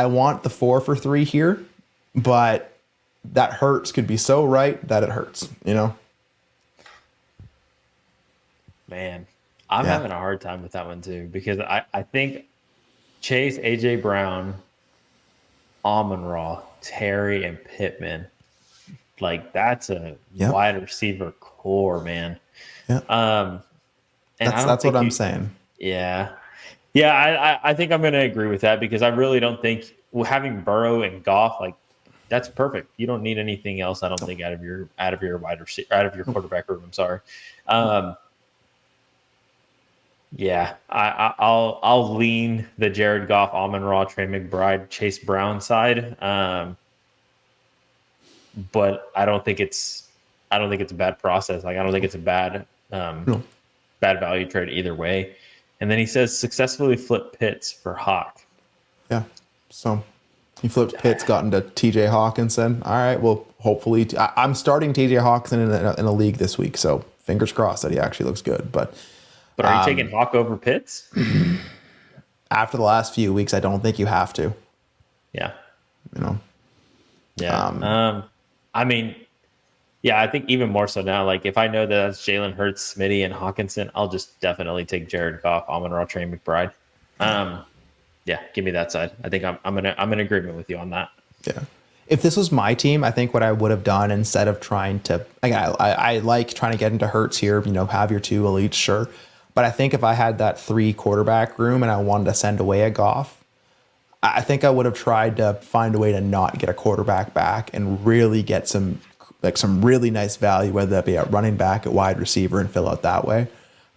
[SPEAKER 2] want the 4 for 3 here, but that Hurts could be so right that it hurts,
[SPEAKER 3] Man, I'm having a hard time with that one too, because I think Chase, AJ Brown, Amon-Ra, Terry, and Pittman, like that's a wide receiver core, man.
[SPEAKER 2] Yeah.
[SPEAKER 3] And
[SPEAKER 2] that's what I'm saying.
[SPEAKER 3] Yeah. I think I'm going to agree with that because I really don't think having Burrow and Goff, like that's perfect. You don't need anything else. I don't think out of your wide receiver, out of your quarterback room. I'm sorry. I'll lean the Jared Goff, Amon-Ra, Trey McBride, Chase Brown side. But I don't think it's a bad process. Like I don't think it's a bad value trade either way. And then he says successfully flip Pitts for Hawk.
[SPEAKER 2] Yeah. So he flipped Pitts, got into TJ Hawkinson. All right. Well, hopefully I'm starting TJ Hawkinson in a league this week. So fingers crossed that he actually looks good. But
[SPEAKER 3] are you taking Hawk over Pitts?
[SPEAKER 2] After the last few weeks, I don't think you have to.
[SPEAKER 3] Yeah.
[SPEAKER 2] Yeah.
[SPEAKER 3] I mean, I think even more so now, like if I know that that's Jalen Hurts, Smitty, and Hawkinson, I'll just definitely take Jared Goff, Amon-Ra, Trey McBride. Give me that side. I think I'm in agreement with you on that.
[SPEAKER 2] Yeah. If this was my team, I think what I would have done instead of trying to, I like trying to get into Hurts here, have your 2 elites, sure. But I think if I had that 3 quarterback room and I wanted to send away a Goff, I think I would have tried to find a way to not get a quarterback back and really get some really nice value, whether that be at running back, at wide receiver, and fill out that way.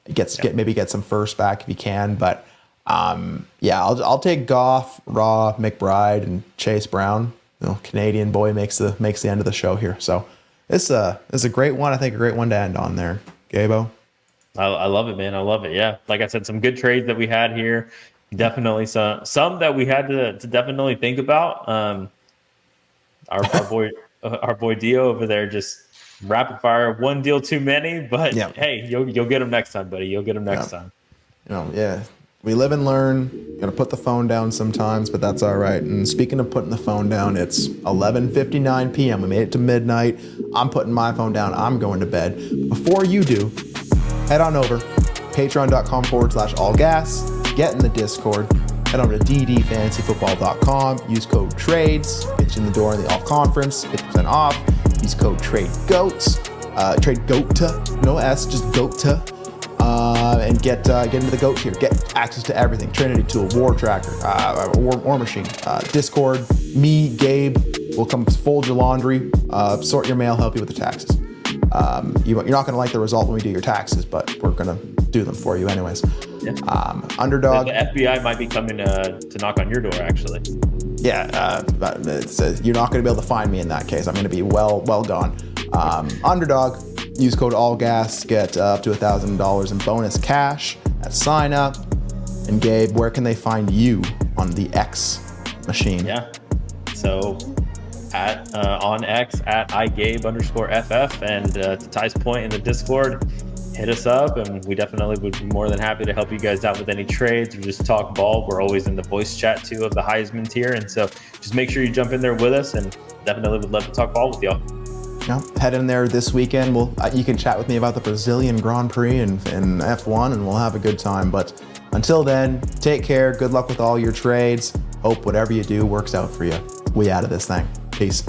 [SPEAKER 2] Maybe get some first back if you can. But I'll take Goff, Raw, McBride, and Chase Brown. Canadian boy makes the end of the show here. So it's a great one. I think a great one to end on there, Gabo.
[SPEAKER 3] I love it, man. I love it. Yeah, like I said, some good trades that we had here. Definitely some that we had to definitely think about. Our boy Dio over there just rapid fire, one deal too many, but hey, you'll get him next time, buddy. You'll get him next time.
[SPEAKER 2] We live and learn. Gonna put the phone down sometimes, but that's all right. And speaking of putting the phone down, it's 11:59 p.m. We made it to midnight. I'm putting my phone down. I'm going to bed. Before you do, head on over, patreon.com/allgas. Get in the Discord. Head over to ddfantasyfootball.com. Use code TRADES. Get you in the door in the all conference. 50% off. Use code TRADEGOATS. Trade GOATA. No S, just GOATA. And get into the GOAT tier. Get access to everything. Trinity Tool, War Tracker, War Machine, Discord. Me, Gabe, will come fold your laundry, sort your mail, help you with the taxes. You're not going to like the result when we do your taxes, but we're going to do them for you anyways.
[SPEAKER 3] Yeah.
[SPEAKER 2] Underdog.
[SPEAKER 3] The FBI might be coming to knock on your door, actually.
[SPEAKER 2] Yeah, you're not going to be able to find me in that case. I'm going to be well gone. Underdog. Use code ALLGAS, get up to $1,000 in bonus cash at sign up. And Gabe, where can they find you on the X machine?
[SPEAKER 3] Yeah. So on X at iGabe_FF, and to Ty's point in the Discord, hit us up, and we definitely would be more than happy to help you guys out with any trades or just talk ball. We're always in the voice chat too of the Heisman tier, and so just make sure you jump in there with us, and definitely would love to talk ball with y'all.
[SPEAKER 2] Head in there this weekend. You can chat with me about the Brazilian Grand Prix and F1, and we'll have a good time. But until then, take care. Good luck with all your trades. Hope whatever you do works out for you. We out of this thing. Peace.